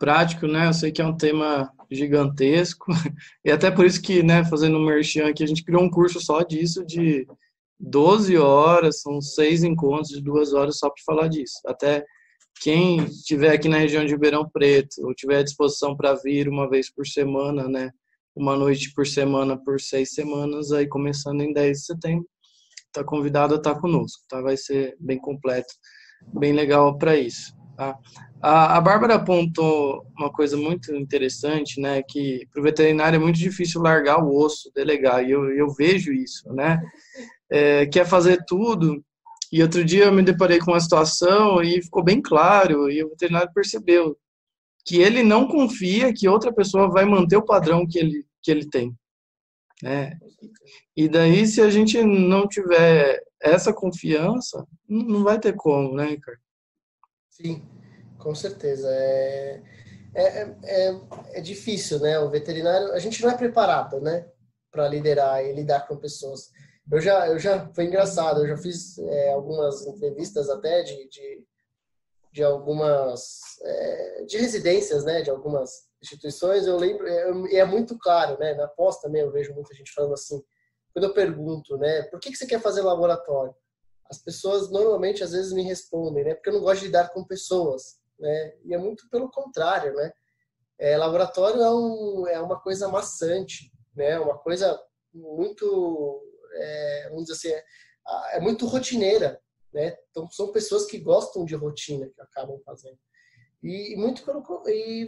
prático, né? Eu sei que é um tema gigantesco. E até por isso que, né, fazendo um merchan aqui, a gente criou um curso só disso, de 12 horas, são 6 encontros de 2 horas só para falar disso. Até quem estiver aqui na região de Ribeirão Preto ou tiver à disposição para vir uma vez por semana, né, uma noite por semana por 6 semanas, aí começando em 10 de setembro, está convidado a estar conosco, tá? Vai ser bem completo, bem legal para isso, tá? A Bárbara apontou uma coisa muito interessante, né, que para o veterinário é muito difícil largar o osso, delegar, e eu vejo isso, né, quer fazer tudo. E outro dia eu me deparei com uma situação e ficou bem claro, e o veterinário percebeu que ele não confia que outra pessoa vai manter o padrão que ele tem, né? E daí, se a gente não tiver essa confiança, não vai ter como, né, Ricardo? Sim, com certeza. É difícil, né? O veterinário, a gente não é preparado, né, para liderar e lidar com pessoas. Foi engraçado, eu já fiz algumas entrevistas até de algumas, de residências, né, de algumas instituições. Eu lembro, e é muito claro, né, na pós também eu vejo muita gente falando assim, quando eu pergunto, né, por que você quer fazer laboratório? As pessoas normalmente às vezes me respondem, né, porque eu não gosto de lidar com pessoas, né, e é muito pelo contrário, né. Laboratório é uma coisa maçante, né, uma coisa muito, vamos dizer assim, é muito rotineira, né? Então são pessoas que gostam de rotina que acabam fazendo. E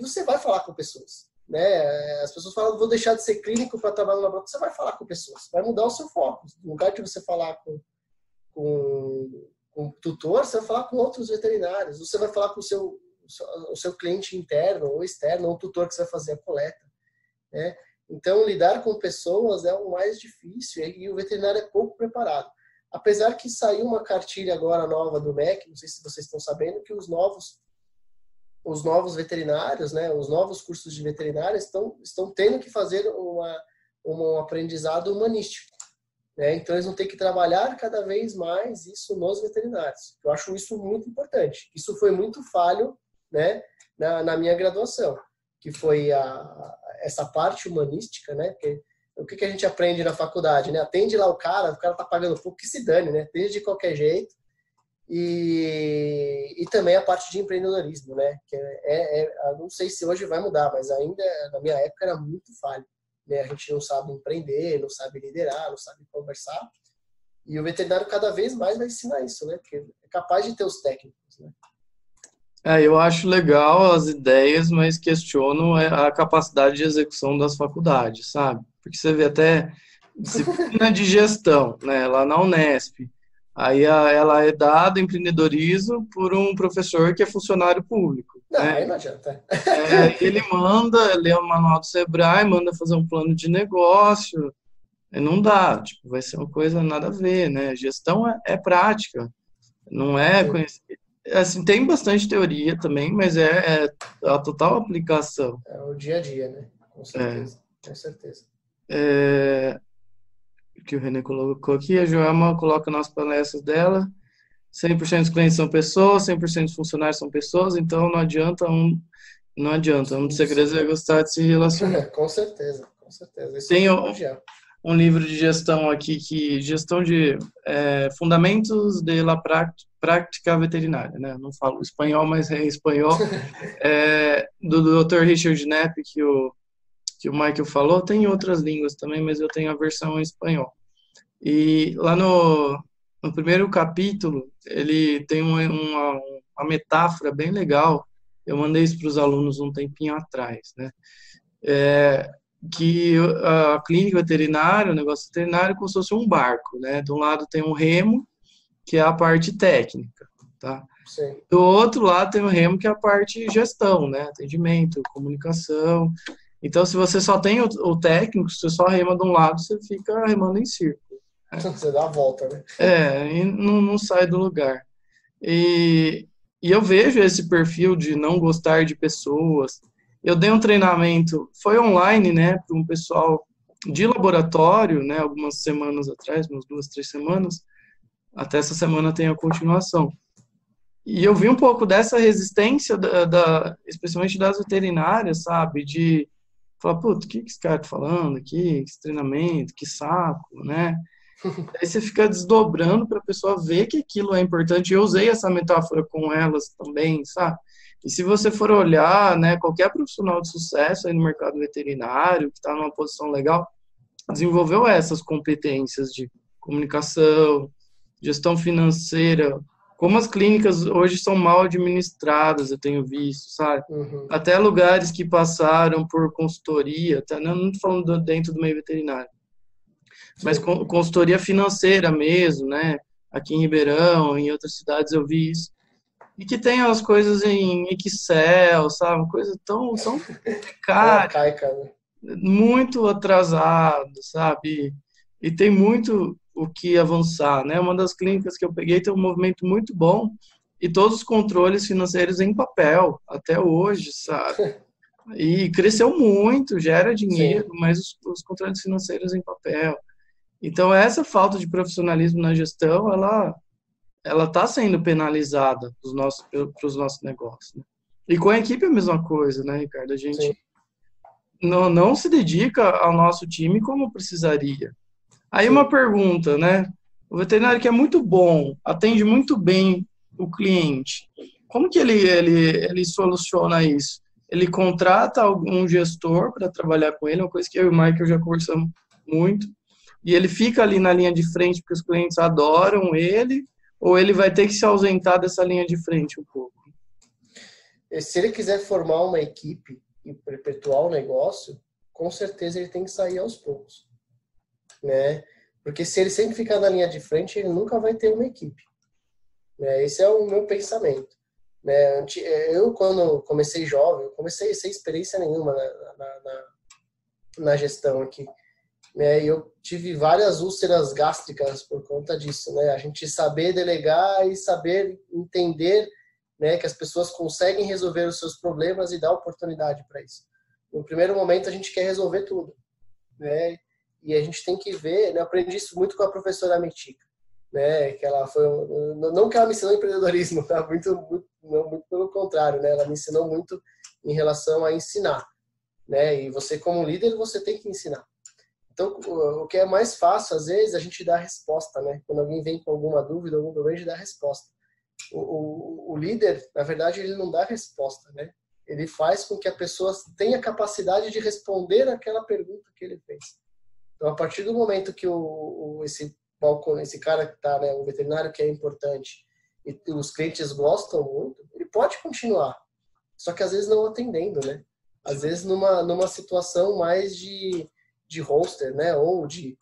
você vai falar com pessoas, né? As pessoas falam, vou deixar de ser clínico para trabalhar no laboratório. Você vai falar com pessoas, vai mudar o seu foco. No lugar de você falar com um tutor, você vai falar com outros veterinários. Você vai falar com o seu o seu cliente interno ou externo, ou o tutor que você vai fazer a coleta, né? Então, lidar com pessoas é o mais difícil e o veterinário é pouco preparado. Apesar que saiu uma cartilha agora nova do MEC, não sei se vocês estão sabendo, que os novos veterinários, né, os novos cursos de veterinária estão tendo que fazer um aprendizado humanístico, né? Então, eles vão ter que trabalhar cada vez mais isso nos veterinários. Eu acho isso muito importante. Isso foi muito falho, né, na minha graduação, que foi essa parte humanística, né? Porque o que a gente aprende na faculdade, né? Atende lá o cara tá pagando pouco, que se dane, né? Atende de qualquer jeito. E também a parte de empreendedorismo, né? Que eu não sei se hoje vai mudar, mas ainda na minha época era muito falho, né? A gente não sabe empreender, não sabe liderar, não sabe conversar. E o veterinário cada vez mais vai ensinar isso, né? Porque é capaz de ter os técnicos, né? Eu acho legal as ideias, mas questiono a capacidade de execução das faculdades, sabe? Porque você vê até disciplina de gestão, né? Lá na Unesp. Aí ela é dada empreendedorismo por um professor que é funcionário público. Não, né? aí não adianta. Ele manda ler o manual do Sebrae, manda fazer um plano de negócio. Não dá, tipo, vai ser uma coisa nada a ver, né? Gestão é prática, não é conhecimento. Assim, tem bastante teoria também, mas é a total aplicação. É o dia a dia, né? Com certeza. Com certeza. Que o René colocou aqui, a Joelma coloca nas palestras dela, 100% dos clientes são pessoas, 100% dos funcionários são pessoas, então não adianta. Um dos segredos é gostar de se relacionar. Com certeza, com certeza. Isso tem um livro de gestão aqui, gestão de fundamentos de la prática veterinária, né? Não falo espanhol, mas é em espanhol, do Dr. Richard Knapp, que o Michael falou. Tem outras línguas também, mas eu tenho a versão em espanhol. E lá no primeiro capítulo, ele tem uma metáfora bem legal. Eu mandei isso para os alunos um tempinho atrás, né? Que a clínica veterinária, o negócio veterinário, é como se fosse um barco, né? De um lado tem um remo, que é a parte técnica, tá? Sim. Do outro lado tem o remo, que é a parte gestão, né? Atendimento, comunicação. Então, se você só tem o técnico, se você só rema de um lado, você fica remando em círculo. Né? Você dá a volta, né? E não sai do lugar. E eu vejo esse perfil de não gostar de pessoas. Eu dei um treinamento, foi online, né, para um pessoal de laboratório, né, algumas semanas atrás, umas 2, 3 semanas, até essa semana tem a continuação. E eu vi um pouco dessa resistência, especialmente das veterinárias, sabe, de falar, puta, o que esse cara tá falando aqui, esse treinamento, que saco, né? Aí você fica desdobrando para a pessoa ver que aquilo é importante. Eu usei essa metáfora com elas também, sabe? E se você for olhar, né, qualquer profissional de sucesso aí no mercado veterinário, que está numa posição legal, desenvolveu essas competências de comunicação, gestão financeira. Como as clínicas hoje são mal administradas, eu tenho visto, sabe? Uhum. Até lugares que passaram por consultoria, até, não estou falando dentro do meio veterinário, mas consultoria financeira mesmo, né? Aqui em Ribeirão, em outras cidades eu vi isso. E que tem as coisas em Excel, sabe? Uma coisa tão cara, muito atrasado, sabe? E tem muito o que avançar, né? Uma das clínicas que eu peguei tem um movimento muito bom e todos os controles financeiros em papel, até hoje, sabe? E cresceu muito, gera dinheiro, Sim. Mas os controles financeiros em papel. Então, essa falta de profissionalismo na gestão, ela está sendo penalizada para os nossos negócios. Né? E com a equipe é a mesma coisa, né, Ricardo? A gente não se dedica ao nosso time como precisaria. Aí uma pergunta, né? O veterinário que é muito bom, atende muito bem o cliente, como que ele soluciona isso? Ele contrata algum gestor para trabalhar com ele, uma coisa que eu e o Michael já conversamos muito, e ele fica ali na linha de frente porque os clientes adoram ele, ou ele vai ter que se ausentar dessa linha de frente um pouco? Se ele quiser formar uma equipe e perpetuar o negócio, com certeza ele tem que sair aos poucos, né? Porque se ele sempre ficar na linha de frente, ele nunca vai ter uma equipe. Né? Esse é o meu pensamento. né? Eu, quando comecei jovem, eu comecei sem experiência nenhuma na gestão aqui, né? E eu tive várias úlceras gástricas por conta disso, né? A gente saber delegar e saber entender, né, que as pessoas conseguem resolver os seus problemas e dar oportunidade para isso. No primeiro momento, a gente quer resolver tudo, né? E a gente tem que ver, né? Eu aprendi isso muito com a professora Metica, né? Que ela foi, não que ela me ensinou empreendedorismo, tá? Muito pelo contrário, né? Ela me ensinou muito em relação a ensinar, né? E você, como líder, você tem que ensinar. Então, o que é mais fácil, às vezes, a gente dá a resposta, né? Quando alguém vem com alguma dúvida, algum problema, a gente dá a resposta. O líder, na verdade, ele não dá a resposta, né? Ele faz com que a pessoa tenha capacidade de responder aquela pergunta que ele fez. Então, a partir do momento que esse cara que está, né, o veterinário que é importante, e os clientes gostam muito, ele pode continuar. Só que às vezes não atendendo, né? Às vezes numa situação mais de roster, né? Ou de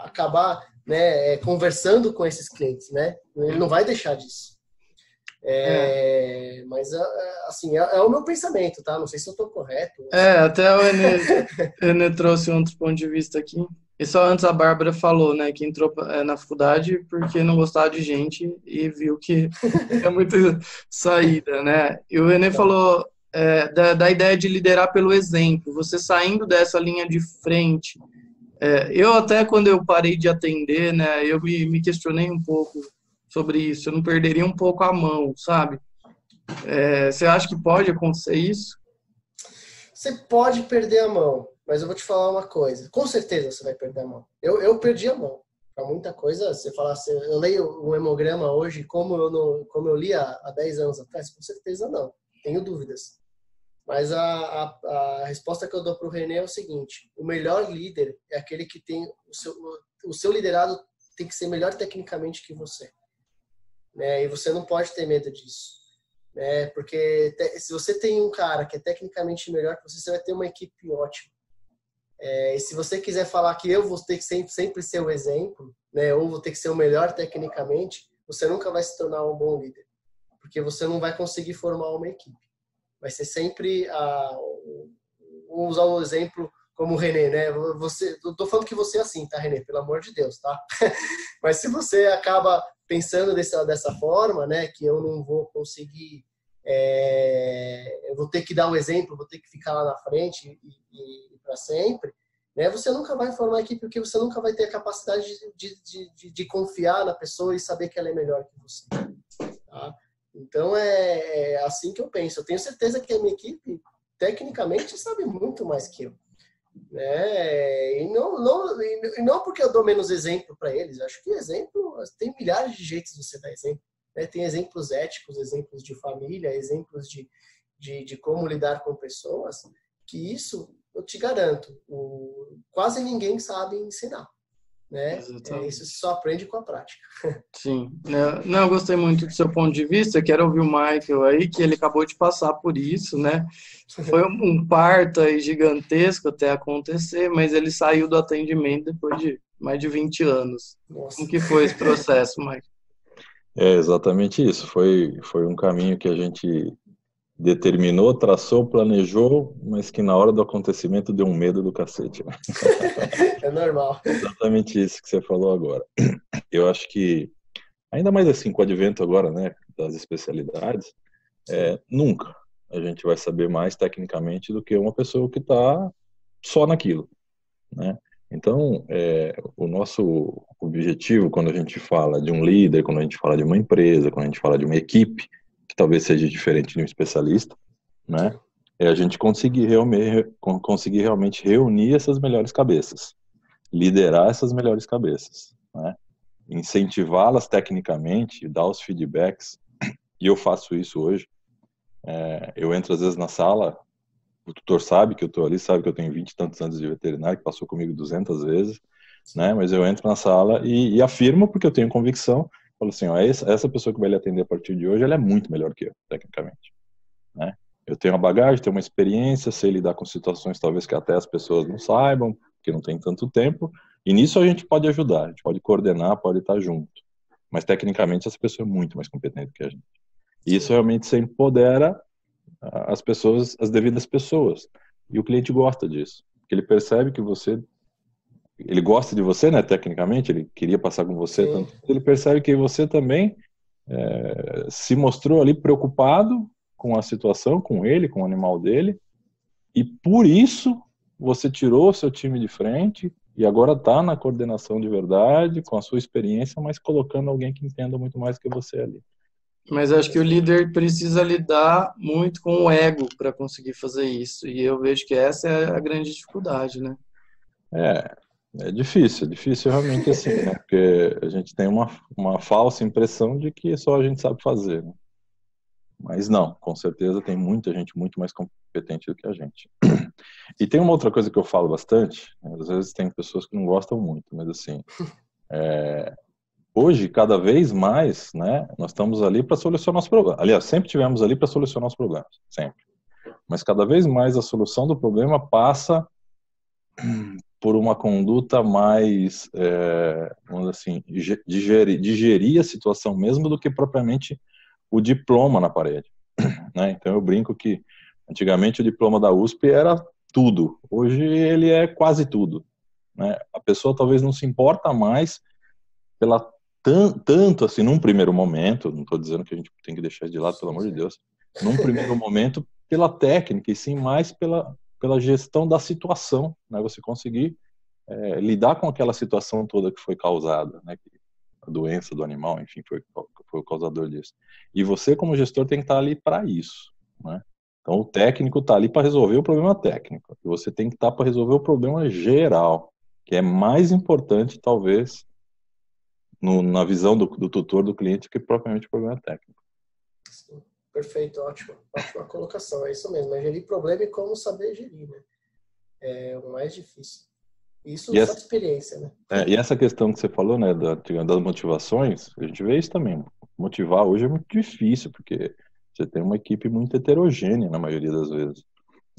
acabar, né, conversando com esses clientes, né? Ele não vai deixar disso. Mas, assim, é o meu pensamento, tá? Não sei se eu estou correto. Até o Enê trouxe outro ponto de vista aqui. E só antes a Bárbara falou, né, que entrou na faculdade porque não gostava de gente e viu que é muita saída, né? E o Enê falou da ideia de liderar pelo exemplo, você saindo dessa linha de frente. Eu até, quando eu parei de atender, né, eu me questionei um pouco sobre isso, eu não perderia um pouco a mão, sabe? Você acha que pode acontecer isso? Você pode perder a mão, mas eu vou te falar uma coisa. Com certeza você vai perder a mão. Eu perdi a mão. Para muita coisa, você fala assim, eu leio um hemograma hoje como eu li há 10 anos atrás? Com certeza não. Tenho dúvidas. Mas a resposta que eu dou para o René é o seguinte: o melhor líder é aquele que tem o seu liderado tem que ser melhor tecnicamente que você. Né? E você não pode ter medo disso. Né? Porque se você tem um cara que é tecnicamente melhor que você vai ter uma equipe ótima. E se você quiser falar que eu vou ter que sempre ser o exemplo, né? Ou vou ter que ser o melhor tecnicamente, você nunca vai se tornar um bom líder. Porque você não vai conseguir formar uma equipe. Vai ser sempre vou usar um exemplo como o René, né? Eu tô falando que você é assim, tá, René? Pelo amor de Deus, tá? Mas se você acaba pensando dessa forma, né? Que eu não vou conseguir, eu vou ter que dar o exemplo, vou ter que ficar lá na frente e para sempre, né? Você nunca vai formar equipe porque você nunca vai ter a capacidade de confiar na pessoa e saber que ela é melhor que você, tá? Então, é assim que eu penso. Eu tenho certeza que a minha equipe, tecnicamente, sabe muito mais que eu. Né? E não porque eu dou menos exemplo para eles. Eu acho que exemplo, tem milhares de jeitos de você dar exemplo. Né? Tem exemplos éticos, exemplos de família, exemplos de como lidar com pessoas, que isso, eu te garanto, quase ninguém sabe ensinar. Né? Isso só aprende com a prática. Sim. Não, eu gostei muito do seu ponto de vista. Quero ouvir o Michael aí, que ele acabou de passar por isso, né? Foi um parto aí gigantesco até acontecer, mas ele saiu do atendimento depois de mais de 20 anos. Nossa. Como que foi esse processo, Michael? Exatamente isso. Foi um caminho que a gente determinou, traçou, planejou, mas que na hora do acontecimento deu um medo do cacete. Né? É normal. Exatamente isso que você falou agora. Eu acho que, ainda mais assim com o advento agora, né, das especialidades, nunca a gente vai saber mais tecnicamente do que uma pessoa que está só naquilo, né? Então, o nosso objetivo, quando a gente fala de um líder, quando a gente fala de uma empresa, quando a gente fala de uma equipe, que talvez seja diferente de um especialista, né? É a gente conseguir realmente reunir essas melhores cabeças, liderar essas melhores cabeças, né? Incentivá-las tecnicamente, dar os feedbacks, e eu faço isso hoje. Eu entro às vezes na sala, o tutor sabe que eu estou ali, sabe que eu tenho 20 e tantos anos de veterinário, que passou comigo 200 vezes, né? Mas eu entro na sala e afirmo, porque eu tenho convicção, falo assim, ó, essa pessoa que vai lhe atender a partir de hoje, ela é muito melhor que eu, tecnicamente, né? Eu tenho uma bagagem, tenho uma experiência, sei lidar com situações talvez que até as pessoas não saibam, porque não tem tanto tempo, e nisso a gente pode ajudar, a gente pode coordenar, pode estar junto, mas tecnicamente essa pessoa é muito mais competente que a gente. E isso realmente você empodera as pessoas, as devidas pessoas. E o cliente gosta disso. Porque ele percebe que ele gosta de você, né, tecnicamente, ele queria passar com você, tanto, ele percebe que você também se mostrou ali preocupado com a situação, com ele, com o animal dele, e por isso você tirou o seu time de frente e agora está na coordenação de verdade, com a sua experiência, mas colocando alguém que entenda muito mais que você ali. Mas acho que o líder precisa lidar muito com o ego para conseguir fazer isso. E eu vejo que essa é a grande dificuldade, né? É difícil realmente assim, né? Porque a gente tem uma falsa impressão de que só a gente sabe fazer, né? Mas não, com certeza tem muita gente muito mais competente do que a gente. E tem uma outra coisa que eu falo bastante, né? Às vezes tem pessoas que não gostam muito, mas assim, hoje, cada vez mais, né, nós estamos ali para solucionar os problemas. Aliás, sempre tivemos ali para solucionar os problemas, sempre. Mas cada vez mais a solução do problema passa por uma conduta mais, vamos dizer assim, de gerir a situação mesmo do que propriamente o diploma na parede, né? Então eu brinco que antigamente o diploma da USP era tudo, hoje ele é quase tudo, né? A pessoa talvez não se importa mais pela tanto assim, num primeiro momento, não estou dizendo que a gente tem que deixar de lado, pelo amor de Deus, num primeiro momento pela técnica e sim mais pela gestão da situação, né? Você conseguir lidar com aquela situação toda que foi causada, né? A doença do animal, enfim, foi o causador disso. E você, como gestor, tem que estar ali para isso, né? Então, o técnico está ali para resolver o problema técnico. E você tem que estar para resolver o problema geral, que é mais importante, talvez, na visão do tutor, do cliente, que propriamente o problema técnico. Sim, perfeito, ótima colocação. É isso mesmo, é gerir problema e como saber gerir, né? É o mais difícil. Isso só experiência, né? E essa questão que você falou, né, das motivações, a gente vê isso também. Motivar hoje é muito difícil, porque você tem uma equipe muito heterogênea na maioria das vezes,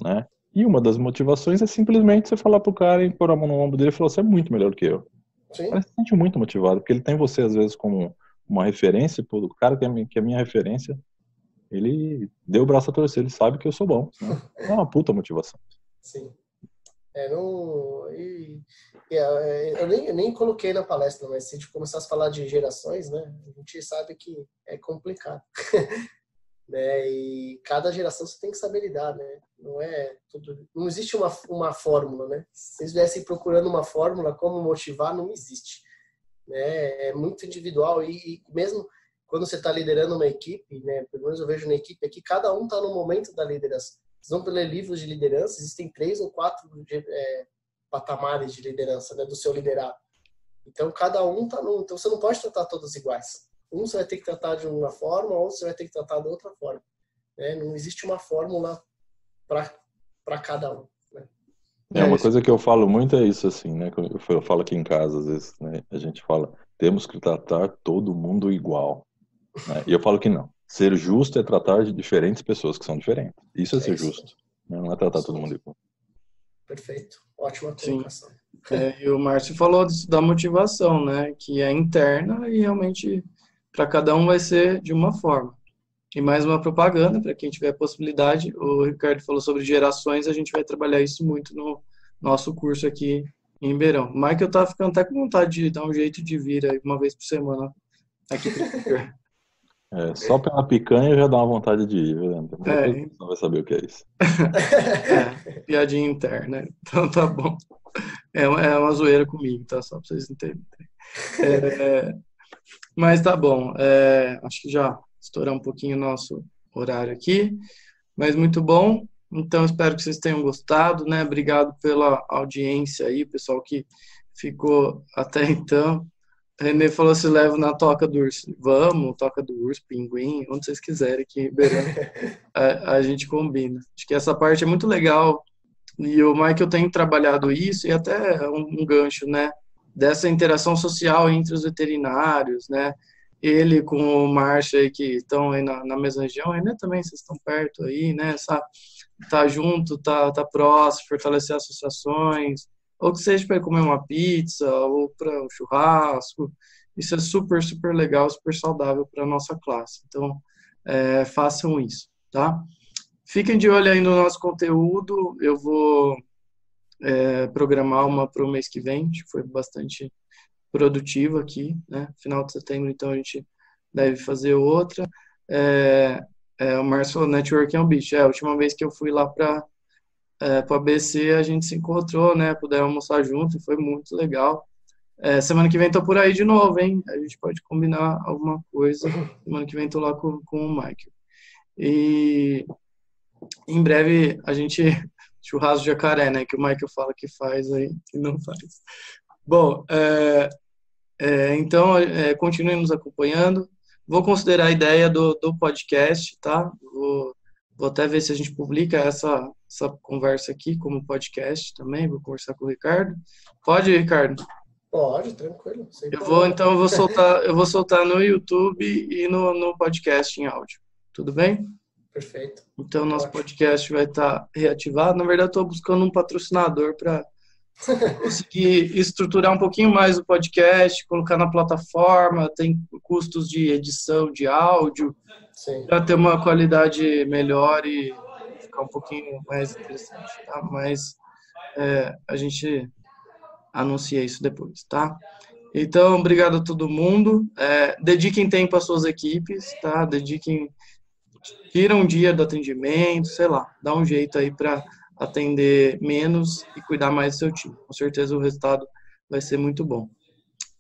né? E uma das motivações é simplesmente você falar pro cara e pôr a mão no ombro dele e falar, você é muito melhor que eu. Sim. O cara se sente muito motivado, porque ele tem você, às vezes, como uma referência, pô, o cara que é a minha referência, ele deu o braço a torcer, ele sabe que eu sou bom, né? É uma puta motivação. Sim. Eu nem coloquei na palestra, mas se a gente começasse a falar de gerações, né, a gente sabe que é complicado. Né, e cada geração você tem que saber lidar, né? Não existe uma fórmula, né? Se vocês estivessem procurando uma fórmula, como motivar, não existe. Né? É muito individual e mesmo quando você está liderando uma equipe, né, pelo menos eu vejo na equipe aqui, cada um está no momento da liderança. Vocês vão ler livros de liderança, existem 3 ou 4 patamares de liderança, né, do seu liderado. Então, cada um está então você não pode tratar todos iguais. Um você vai ter que tratar de uma forma, outro você vai ter que tratar de outra forma. Né? Não existe uma fórmula para cada um. Né? Uma coisa que eu falo muito é isso, assim, né? Eu falo aqui em casa, às vezes, né? A gente fala, temos que tratar todo mundo igual. Né? E eu falo que não. Ser justo é tratar de diferentes pessoas que são diferentes. Isso é ser justo. Né? Não é tratar todo mundo igual. Perfeito. Ótima colocação. E o Márcio falou da motivação, né? Que é interna e realmente para cada um vai ser de uma forma. E mais uma propaganda, para quem tiver possibilidade, o Ricardo falou sobre gerações, a gente vai trabalhar isso muito no nosso curso aqui em Ribeirão. O Michael tá ficando até com vontade de dar um jeito de vir aí uma vez por semana aqui para só pela picanha já dá uma vontade de ir, né? Não vai saber o que é isso. Piadinha interna, então tá bom. É uma zoeira comigo, tá? Só para vocês entenderem. Mas tá bom, acho que já estourou um pouquinho o nosso horário aqui, mas muito bom. Então, espero que vocês tenham gostado, né? Obrigado pela audiência aí, pessoal que ficou até então. Renê falou se leva na Toca do Urso. Vamos, Toca do Urso, Pinguim, onde vocês quiserem aqui em Ribeirão. A gente combina. Acho que essa parte é muito legal. E o Michael tem trabalhado isso, e até um gancho, né? Dessa interação social entre os veterinários, né? Ele com o Márcio aí, que estão aí na mesma região, ainda também vocês estão perto aí, né? Tá junto, tá próximo, fortalecer associações, ou que seja para comer uma pizza, ou para um churrasco. Isso é super, super legal, super saudável para a nossa classe. Então, façam isso, tá? Fiquem de olho aí no nosso conteúdo. Eu vou programar uma para o mês que vem, acho que foi bastante produtivo aqui, né? Final de setembro, então a gente deve fazer outra. O Marcelo Networking é um bicho. A última vez que eu fui lá para o ABC, a gente se encontrou, né? Pudemos almoçar junto, foi muito legal. Semana que vem tô por aí de novo, hein? A gente pode combinar alguma coisa. Semana que vem tô lá com o Michael. E em breve a gente churrasco de jacaré, né? Que o Michael fala que faz aí, que não faz. Bom, então continuem nos acompanhando. Vou considerar a ideia do podcast, tá? Vou até ver se a gente publica essa conversa aqui como podcast também. Vou conversar com o Ricardo. Pode, Ricardo? Pode, tranquilo. Eu vou soltar no YouTube e no podcast em áudio. Tudo bem? Perfeito. Então, nosso podcast vai estar reativado. Na verdade, estou buscando um patrocinador para conseguir estruturar um pouquinho mais o podcast, colocar na plataforma, tem custos de edição de áudio, para ter uma qualidade melhor e ficar um pouquinho mais interessante, tá? Mas a gente anuncia isso depois, tá? Então, obrigado a todo mundo. Dediquem tempo às suas equipes, tá? Tira um dia do atendimento, sei lá, dá um jeito aí para atender menos e cuidar mais do seu time. Com certeza o resultado vai ser muito bom.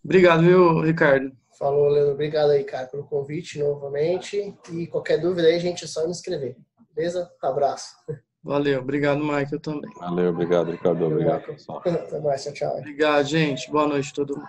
Obrigado, viu, Ricardo? Falou, Leandro. Obrigado aí, cara, pelo convite novamente. E qualquer dúvida aí, gente, é só me escrever. Beleza? Abraço. Valeu. Obrigado, Michael, também. Valeu, obrigado, Ricardo. Obrigado, pessoal. Até mais, tchau, tchau. Obrigado, gente. Boa noite a todo mundo.